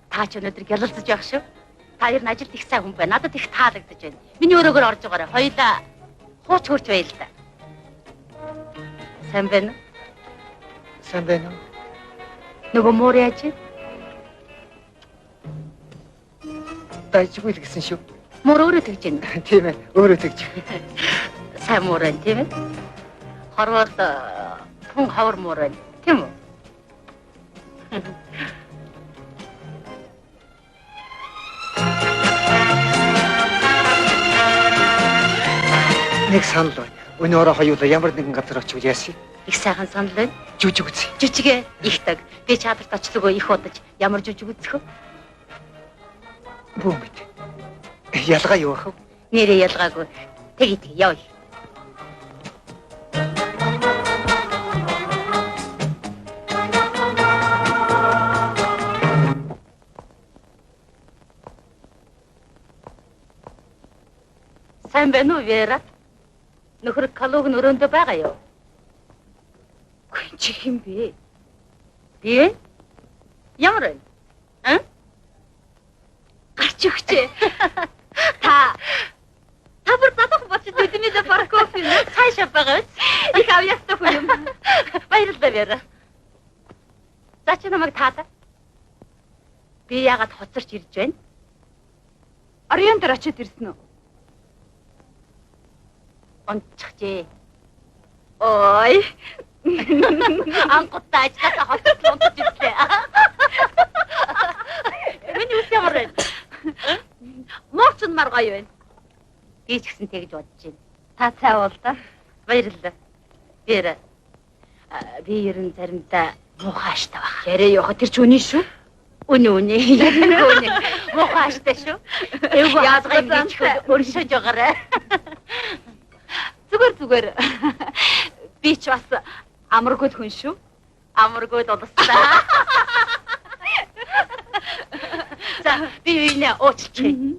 Та ч өнөөдөр гялалзаж явах шүү. Та ер нь ажилд их сайн хүн байна. Надад их таалагдж байна. Миний өрөөгөр орж байгаарай. Хоёулаа хууч хурч байл та. Сайн байна уу? Сайн байна уу? Нөгөө муур яаж вэ? Дайжгүй л гэсэн шүү. Муур өөрөө тэгж байна. Тийм ээ, өөрөө тэгж. Сайн муур байна, тийм ээ? Хорвол хүн хавар муур байна, тийм үү? Нэг санал байна. Өнөөрөө хоёулаа ямар нэгэн газар очивол яасан? Их сайхан санал байна. Жүжиг үзье. Жүжигээ ихдэг. Би чадварт очлогоо их удаж ямар жүжиг үзэх вэ? Бүү мэд. Ялгаа юу ах вэ? Нэрээ ялгаагүй. Тэг явъя. Сайн байна уу, Вера? Нөхөр Калуг нөрөөндөө байгаа юу? Гүн чи хэм бэ? Би? Ямар вэ? Гарч өгчээ. Та бүр татах болчих төдмөдө парков юм. Цаашаа байгаа. Их авьяастай хүн юм. Баярлалаа, Вера. За чи намайг таалаа. Би яагаад хоцорч ирж байна? Ариун дээр очиод ирсэн үү? Онцгчээ. Ой. Анхудаа ажлаа хоцорч унтаж ирлээ. Миний үс ямар байна? Мууч нь маргай байна. Би ч гэсэн тэгж бодож байна. Та цай уул да. Баярлалаа. Вера. Би ер нь заримдаа муухайштай баг. Ярэ явах тэр ч үний шүү. Үнэ. Муухайштай шүү. Эвгүй яазгай мэдчихвэл өршөж байгаарай. Зүгээр. Би ч бас амаргүй хүн шүү. Амаргүй дулстаа. За, би үйнэ уучлаа.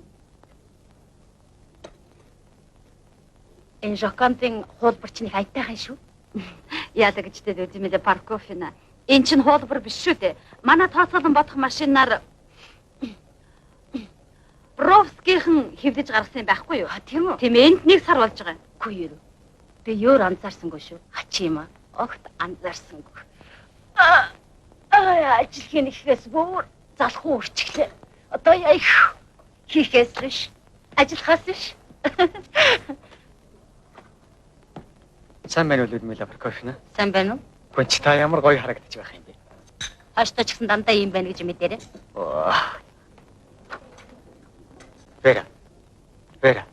Энэ жокантын хуулбарчныг айтайхан шүү. Яадаг гэжтэй Владимир Парковина. Энэ чинь хуулбар биш шүү дээ. Манай тооцоолон бодох машинаар Бровскийнхэн хэвдэж гаргасан юм байхгүй юу? Тийм үү? Тийм энд нэг сар болж байгаа. Үгүй юу. Би өөр анзаарсангүй шүү. Хачи юм аа. Огт анзаарсангүй. Ажил хийхээс бүр залах уу урчглээ. Одоо яа их хийхээс биш. Ажиллахаас биш. Сайн байна уу, Людмила Парковна? Сайн байна уу? Гүн чи та ямар гоё харагдаж байх юм бэ? Хаштай ч гэсэн дандаа юм байна гэж мэдээрэй. Вера.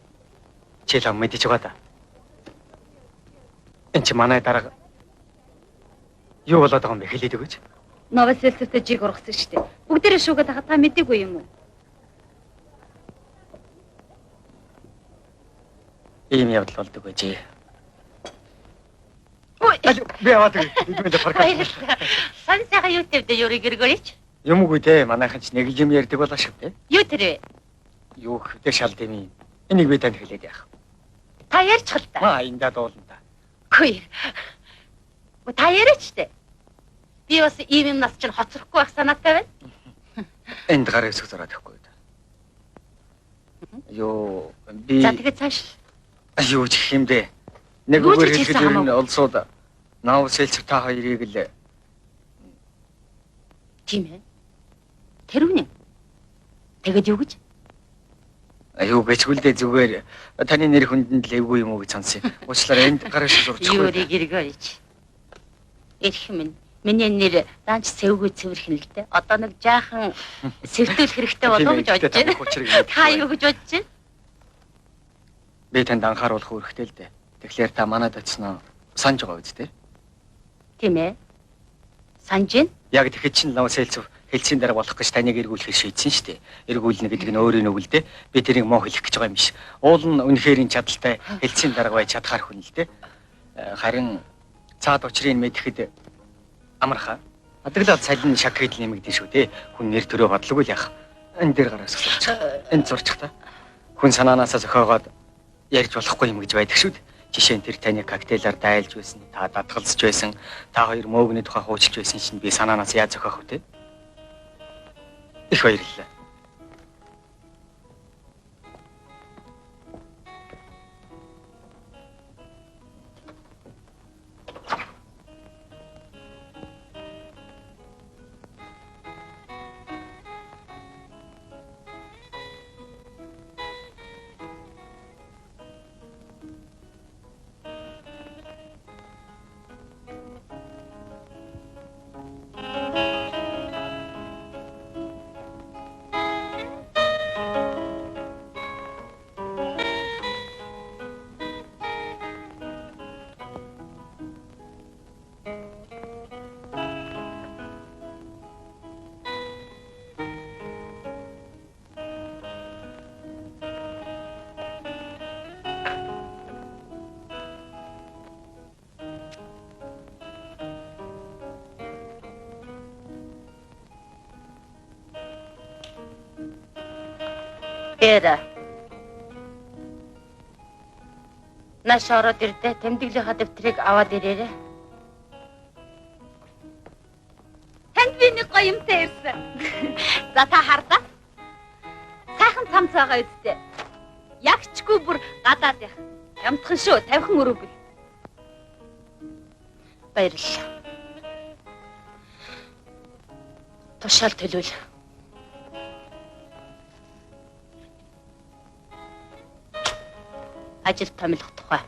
Чи л мэдэж байгаа да. Энд чи манай дарга юу болоод байгаа юм бэ? Хэлээд өгөөч. Новосельцтэй жиг ургасан шүү дээ. Бүгдээрээ шүүгээд хахад та мэдээгүй юм уу? Ийм явдал болдог байж. Ой, би яваад Людмила Парковна. Сан сайхан юу тавьдаа Юрий Григорьевич? Юм уу те, манайхан ч нэг юм ярьдаг болоо шүү дээ. Юу тэр вэ? Юу хөтэ шал дэмий. Энийг би танд хэлээд яах. Та ярьчих л та. Маа эндээ дуулна та. Хүй. Та яриач дээ. Би бас ийм юм нас чинь хоцрохгүй байх санаатай байна. Энд гар хэсэг зураад өгөхгүй. Юу би За тэгээд цааш. Юу ч юм бэ? Нэг үгээр хэлэхэд ер нь олсууд Новосельцев та хоёрыг л тийм ээ. Тэр үнэ. Тэгээд юу гэж? Аюу гэчгүл дээ зүгээр таны нэр хүндэн л эвгүй юм уу гэж сонсъё. Уучлаарай энд гар хэсэг зурчихгүй. Юрий Григорьевич. Ирэх минь миний нэр даанч цэвгүй цэвэрхэн л дээ. Одоо нэг жаахан сэвтүүлэх хэрэгтэй болов гэж бодож байна. Та юу гэж бодож байна? Би танд анхааруулах үүрэгтэй л дээ. Тэгэхээр та манад очсноо санаж байгаа үст дээ. Тийм ээ. Санаж байна? Яг тэгэхэд чинь Новосельцев хэлцийн дараа болох гэж таныг эргүүлэхийг шийдсэн шүү дээ. Эргүүлнэ гэдэг нь өөрийн үг л дээ. Би тэрийг муу хэлэх гэж байгаа юм биш. Уул нь үнэхээр чадaltaй хэлцийн дараа байж чадхаар хүн л дээ. Харин цаад учрыг мэдэхэд амархаа. Адаглаад салин шаг хийдэл нэмэгдэн шүү дээ. Хүн нэр төрөө бодлоггүй л яах. Энэ дээр гараас зурчих. Энд зурчих та. Хүн санаанаасаа зохиогоод ярьж болохгүй юм гэж байдаг шүү дээ. Жишээ нь тэр таны коктейлаар дайлж байсан, та дадгалзж байсан, та хоёр мөөгний тухай хуучилж байсан чинь би санаанаас яаж зохиох вэ те? Их баярлалаа. Эра. Наш ороод ирдэ тэмдэглийнхаа дэвтрийг аваад ирээрэй. Танд би нэг гоё юмтай ирсэн. За та хардаа. Сайхан цамцаагаа үстэ. Ягчгүй бүр гадаад яах. Ямтхан шүү, 50хан өрөв бил. Баярлалаа. Тушаал төлөөл. Ажил томилох тухай.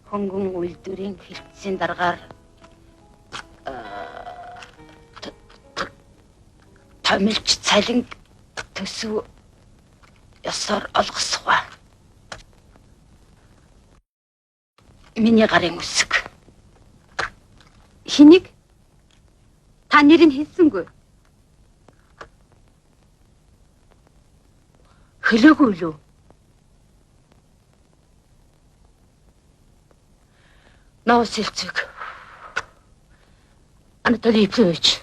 Хөнгөн үйлдвэрийн хэлтсийн дараагаар томилж цалин төсөв ёсоор олгосох ба. Миний гарын үсэг. Хэнийг? Та нэрийг хэлсэнгүй. Хэлээгүй лүү? Новосельцэг. Анатолий Ипрович.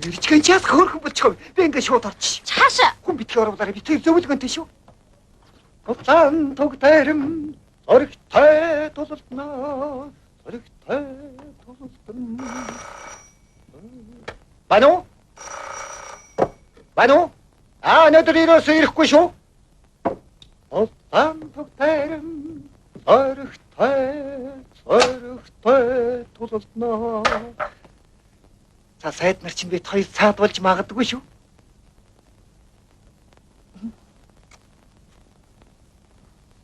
Ирчгэн час хөөрхөн болчихоо. Би ингээ шууд орчих. Цаашаа. Хүн битгий оруулаарай. Би тэр зөвлөгөөнтэй шүү. Улаан туг дайрам оригтой тулалднаа. Оригтой тулалдна. Бану? Бану? Өнөөдөр ирөөсөө ирэхгүй шүү. Улаан туг дайрам оригтой тулалднаа. За сайд нар чинь бид хоёр цаад болж магадгүй шүү.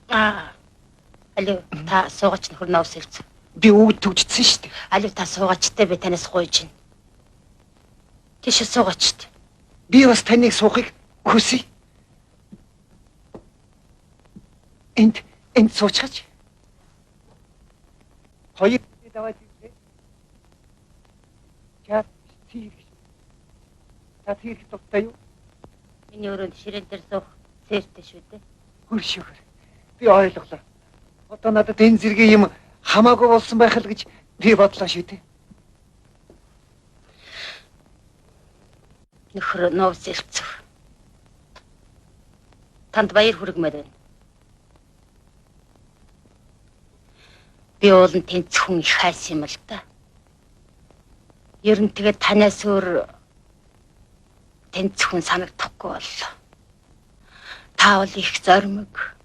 Алив та суугач нөхөр новосельц. Би үүд төгжсөн шүү дээ. Алив та суугачтай би танаас гуйж байна. Тийш суугачт. Би бас таныг суухыг хүсье. Энд суучихаач. Хоёр даваад ирээ. Чад тийх. Та тийх тохтой юу? Миний өрөөнд ширээн дээр суух цээртэй шүү дээ. Хөршөөр. Би ойлголоо. Одоо надад энэ зэргийн юм хамаагүй болсон байх л гэж би бодлоо шүү дээ. Нөхөр новосельц. Танд баяр хүргэмээр байна. Би уулын тэнцхэн их хайс юм л да. Ер нь тэгээд танаас өөр тэнцхэн санагдахгүй боллоо. Та бол их зоримог,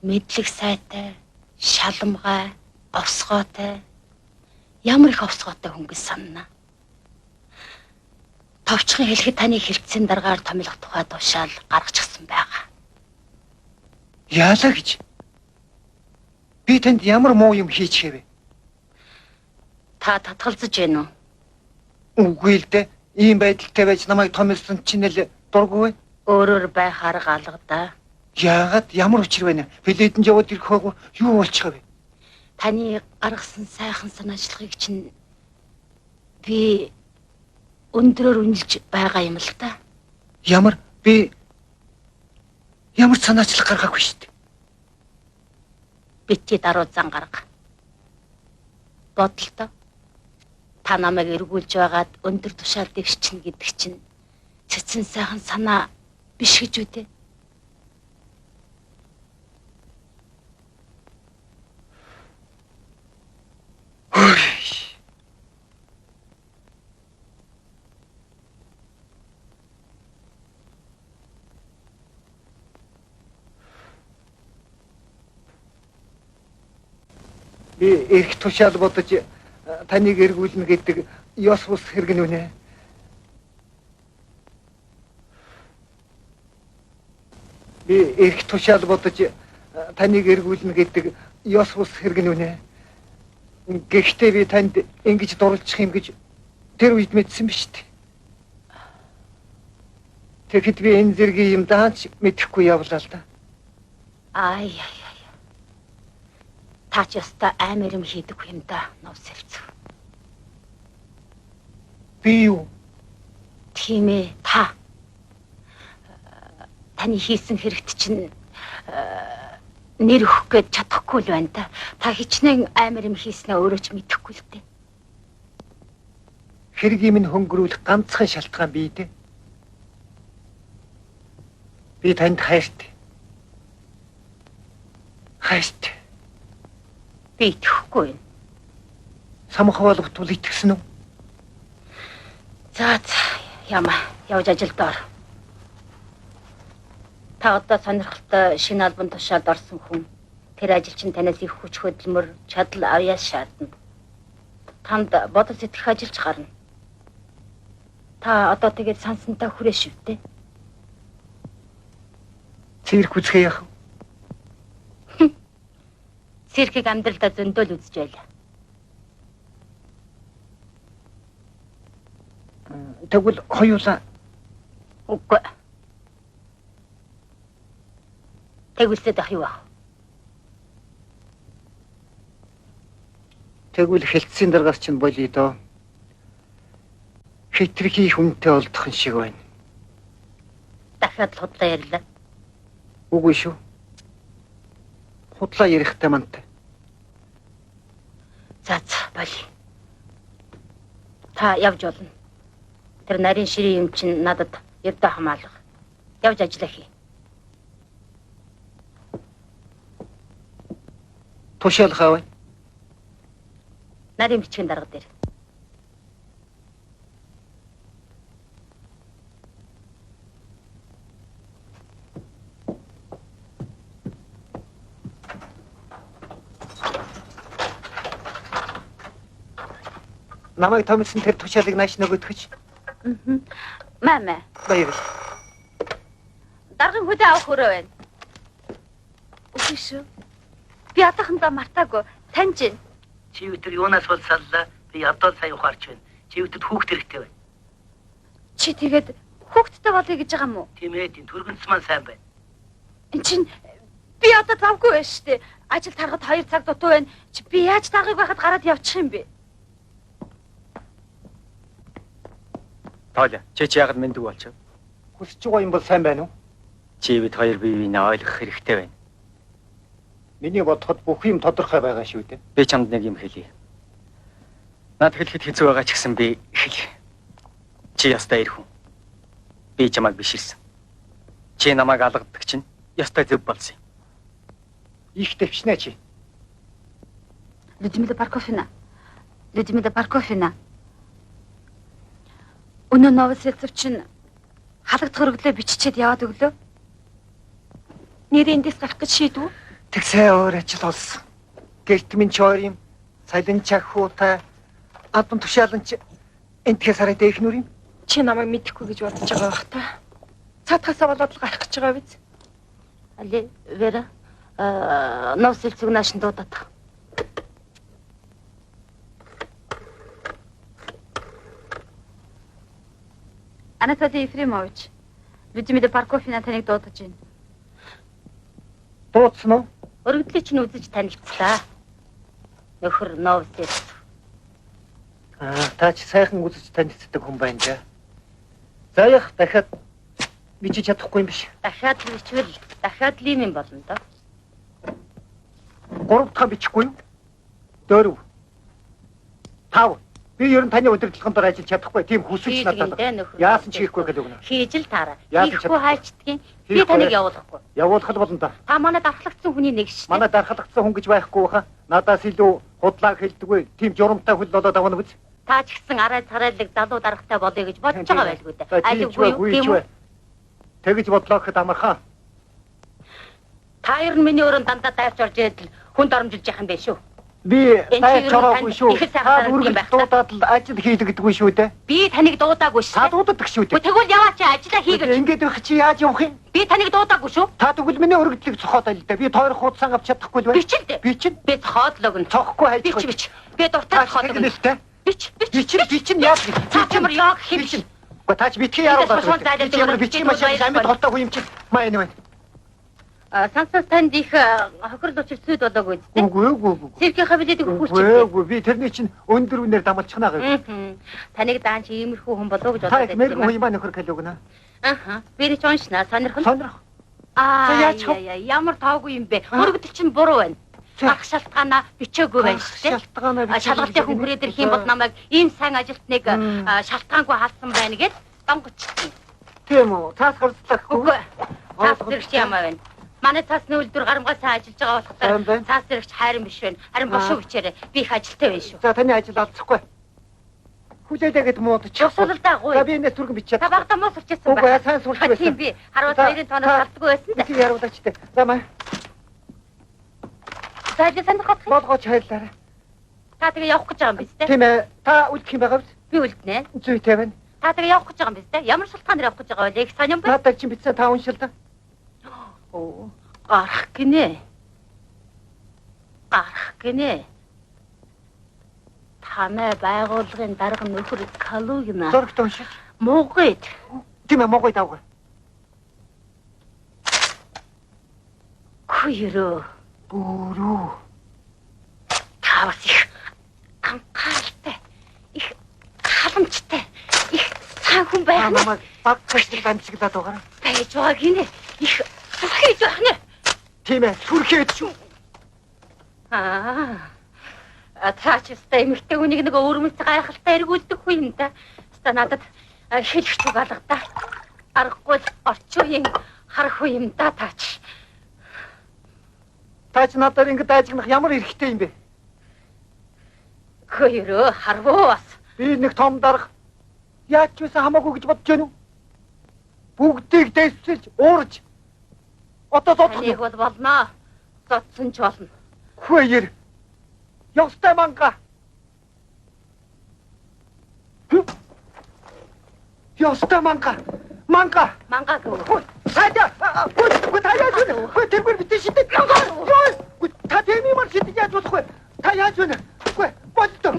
мэдлэг сайтай, шалмгай, овсгоотой. Ямар их овсгоотой хүн гэж санана. Товчхон хэлэхэд таны хэлтсийн дараагаар томилох тухай тушаал гаргачихсан байгаа. Яалаа гэж? Би танд ямар муу юм хийчихэв? Та татгалзаж байна уу? Үгүй л дээ. Ийм байдалтай байж намайг томилсон чинь л дургүй. Өөрөөр байх арга алга да. Яагаад ямар учир байна? Билетэн яваад ирэх хойгоо юу болчихоо вэ? Таны гаргасан сайхан санаачлагыг чинь би өндрөөр үнэлж байгаа юм л да. Ямар би Ямар санаачлах гаргаагүй шүү дээ. Бити даруй зан гарга. Бодлоо. Та намайг эргүүлж байгаад өндөр тушаалдыг чинь гэдэг чинь цэцэн сайхан санаа биш гэж үү те? Би эрх тушаал бодож таныг эргүүлнэ гэдэг ёс бус хэрэг нь үнэ. Би эрх тушаал бодож таныг эргүүлнэ гэдэг ёс бус хэрэг нь үнэ. Гэхдээ би танд ингэж дурлчих юм гэж тэр үед мэдсэн биз дээ. Тэгэхэд би энэ зэргийн юм даанч мэдэхгүй явлаа л да. Ай. Та ч яста амар юм хийдэг юм да, Новсэлцэг. Би юу? Тийм ээ, та. Таны хийсэн хэрэгт чинь нэр өгөх гэж чадахгүй л байна да. Та хичнээн амар юм хийснээ өөрөө ч мэдэхгүй л дээ. Хэргийг минь хөнгөрүүлэх ганцхан шалтгаан бий дээ. Би танд хайртай. Хайртай. Би итгэхгүй юм. Самх болготвол итгэсэн үү? За ямаа явж ажилд ор. Та одоо сонирхолтой шинэ албан тушаалд орсон хүн. Тэр ажил чинь танаас их хүч хөдөлмөр, чадал авьяас шаардна. Танд бодол сэтгэх ажиллаж гарна. Та одоо тэгээд сансантай хүрээ шивтээ. Цэрэг үзэхээ яах вэ? Цэргийг амьдралдаа зөндөөл үзэж байла. Тэгвэл хоёулаа. Үгүй. Тэгвэл ах юу ах? Тэгвэл хэлтсийн даргаас чинь болъё доо. Хитрхи хүнтэй олдох шиг байна. Дахиад л худлаа ярьлаа. Үгүй шүү. Худлаа ярихтай мантай. За болъё. Та явж болно. Тэр нарийн ширийн юм чинь надад ердөө хамаалга. Явж ажиллаа хий. Тушаал хаваа. Нарийн бичгийн дарга дээр. Намайг томилсон тэр тушаалыг нааш нөгөөдгөж. Мама. Баярлалаа. Даргын хөдөө авах өрөө байна. Үгүй шүү. Би одоохондоо мартаагүй. Таньж байна. Чи өтөр юунаас болсаалаа? Би одоо сая ухаарч байна. Чи өтөд хүүхд хэрэгтэй байна. Чи тэгээд хүүхдтэй болъё гэж байгаа юм уу? Тийм ээ, тийм түргэнц маань сайн байна. Энд чинь би одоо завгүй байна шүү дээ. Ажил тарахад 2 цаг дутуу байна. Чи би яаж даргыг байхад гараад явчих юм бэ? Тоолё. Чи яагаад мэндүү болчих? Хүсэж байгаа юм бол сайн байна уу? Чи бид хоёр бие биенээ ойлгох хэрэгтэй байна. Миний бодоход бүх юм тодорхой байгаа шүү дээ. Би чамд нэг юм хэлье. Наад хэлэхэд хэцүү байгаа ч гэсэн би хэлье. Чи ястай ир хүн. Би чамайг биширсэн. Чи намайг алгадаг чинь ястай зөв болсон юм. Их дэвчнэ чи. Людмила Парковина. Өнөө Новосельцев чинь халагдах хөрөглөө биччихэд яваад өглөө. Нэрийн эндээс гарах гэж шийдвэ? Тэг сайн өөр ажил болсон. Гэрт минь ч өөр юм. Цалин чахуутай. Адун тушаалан ч энтхээс хараад их нүр юм. Чи намайг мэдэхгүй гэж бодож байгаа бах та. Цаатахасаа болоод л гарах гэж байгаа биз? Али Вера Новосельцэг наашин дуудаад. Анатолий Ефремович. Людмила Парковина таныг дуудаж байна. Дуудсан уу? Өргөдлөө чинь үзэж танилцлаа. Нөхөр Новосельцэг. Та ч сайхан үзэж танилцдаг хүн байна да. За яг дахиад Бичиж чадахгүй юм биш. Дахиад л бичвэл дахиад л юм болно доо. 3 дахь бичихгүй юу? 4 5 би ер нь таны удирдлагын дор ажиллаж чадахгүй. Тийм хүсвч надад. Яасан ч хийхгүй гэдэг үнэ. Хийж л таараа. Хийхгүй хайчдгийн. Би таныг явуулахгүй. Явуулах л болно да. Та манай дархлагдсан хүний нэг шүү. Манай дархлагдсан хүн гэж байхгүй баха. Надаас илүү худлааг хэлдэггүй. Тийм журамтай хөл болоод авах нь биз? Та ч гэсэн арай царайлаг залуу даргатай болъё гэж бодож байгаа байлгүй дээ. Алгүй юу? Тэгэж бодлоо гэхэд амархан. Та ер нь миний өрөөнд дандаа дайрч орж ирээд л хүнд оромжилж яах юм бэ шүү. Би дайрч ороогүй шүү. Та үргэлж дуудаад л ажил хийдэгдэггүй шүү дээ. Би таныг дуудаагүй шүү. Та дуудадаг шүү дээ. Тэгвэл яваач ажиллаа хийгэж. Ингээд байх чи яаж явах юм? Би таныг дуудаагүй шүү. Та тэгвэл миний өргөдлийг цохоод л дээ. Би тойрох хуудсан авч чадахгүй л бай. Бичэн дээ. Бичэн. Би цохоодлог нь. Цохохгүй хайж. Бич. Би дуртай цохоодлог нь. Бич. Бичэн яаж би? Та чамар яг хэмжин. Таач битгий яаруу. Чимэр бичгийн машин амьд толтоогүй юм чи. Маа энэ. Сансаас танд их хохирол учирцүүд болоогүй дээ. Үгүй. Цэргийн хавилыг хүсч. Үгүй. Би тэрний чинь өндөр үнээр дамалчихна гэх. Таныг даан чи иймэрхүү хүн болоо гэж бодоод байсан юм. Та юм нөхөр хэлээгнэ. Аха. Би ч уншнаа сонирхол. Сонирх. Ямар таагүй юм бэ? Өргөдөл чинь буруу байна. Ах шалтгаанаа бичээгүй байна шүү дээ. Шалгалтын хүн хүрээ дээр хийм бол намайг ийм сайн ажилтныг шалтгаангүй хаалсан байна гэд донгочсон. Тийм үү? Цаас гарцлахгүй. Үгүй. Цаас зэрэгч ямаа байна. Манай цаасны үйлдвэр гарамгаа сайн ажиллаж байгаа болохоор цаас зэрэгч хайрын биш байна. Харин бошуу бичээрэй. Би их ажилтай байна шүү. За таны ажил алдахгүй. Хүлээдэгд муудчих. Ёсол даагүй. За би энэ түргэн бичээд. Та багтаа муу сурчсан байна. Үгүй сайн сурч байсан. Тийм би. Харуул 2-ын тоног алдгүй байсан да. Би яруулаачтай. За маа. За би сонирхох. Болгооч хайлаарай. Та тэгээ явах гэж байгаа юм биз дээ? Тийм ээ. Та үлдэх юм байгаа биз? Би үлднэ. Зүйтэй байна. Та тэгээ явах гэж байгаа юм биз дээ? Ямар шалтгаанаар явах гэж байгаа вэ? Их сонирм бэ? Надад чинь бичсэн та уншилдаа. Оо, гарах гинэ. Гарах гинэ. Танай байгууллагын дарга нөхөр Калугина. Зургт уншиж. Могойд. Тийм ээ, могойд авгаа. Хүйрөө. Бүрүү. Тавс их анхааралтай. Их халамжтай. Их сайн хүн байна. Намайг баг хэсэг амжиглаад байгаа. Байж байгаа гинэ. Их сүрхэж байна. Тийм ээ, сүрхээд шүү. Цаачстай эмэгтэй хүнийг нэг өөрмөц гайхалтай эргүүлдэг хүн юм да. Ста надад хэлэх зүг алга да. Аргагүй орчин үеийн харах үе юм да таач. Таач надад ингэж ажигнах ямар эрхтэй юм бэ? Хөөе, харвуу бас. Би нэг том дарга яаж ч байсан хамаагүй гэж бодож байна уу? Бүгдийг дэвсэлж, уурж. Одоо зодох нэг бол болно. Зодсон ч болно. Хөөе. Ёстой манга. Ёстой манга. Манга. Манга гоо. Хайда. Гү таяа зү. Гү тэрбэр битэн шидэ. Гү та тэми мар шидэ яаж болох вэ? Та яаж вэ? Гү боддоо.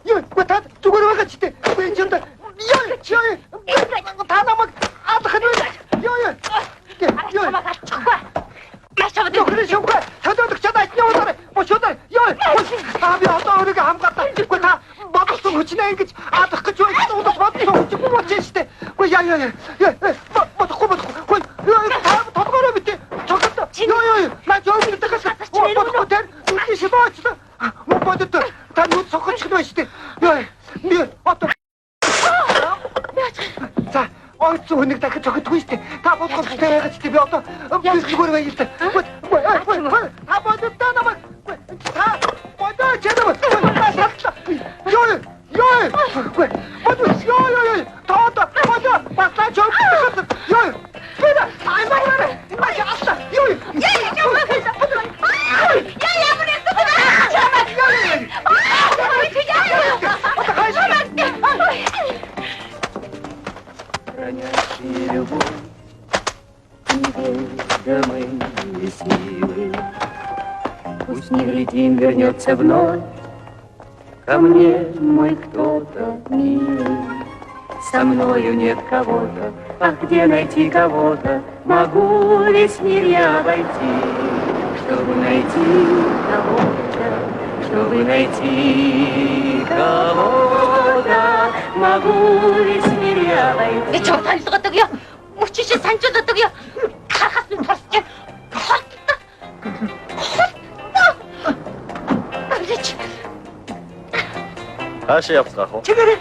Ёо. Гү та зүгээр байгаа ч дээ. Гү энэ ч ёо. Та намайг аадах нь вэ? Ёо. Маш чавд. Нөхөр шүүхэ. Төдөлдөг чадаач явуулаарай. Бошоодаа. Ёо. Та би одоо өөрийгөө хамгаалаа. Гү та бодсон хүчнээ ингэж аадах гэж байна. Удаа бодсон хүч юм уу ч дээ. Гү яа. Бодохгүй. Гү та тодгороо битээ. Цогт. Ёо. Наа жоо битээ гэж. Бодохгүй тэр. Үгүй шибаач. Мо бодод. Та юу цогч гэж байна шүү дээ. Ёо. Би одоо. За. Ойцсон хүнийг дахиж цогтгүй шүү дээ. Та бодгоо битээ гэж би одоо би зүгээр байна шүү дээ. Та бодод та намайг. Та бодоо чанаа. Ёо. Ёо. Та баслаа жоо. Ёо. Бэда. Аймаа. Маш аста. Ёо. Хранящий любовь, неведомой силы, пусть невредим вернется вновь ко мне мой кто-то милый. Со мною нет кого-то, а где найти кого-то? Могу весь мир я обойти, чтобы найти кого-то, чтобы найти кого-то. Могу весь мир я обойти. Чого танилцгадаг яа? Мөчиж тийш санжуулаад өгье. Харахаас минь тусч. Хаашаа явцгаах вэ? Чигээрээ.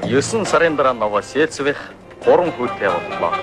Юусэн сарын дараа Новосельцевых 3 хүүтэй боллоо.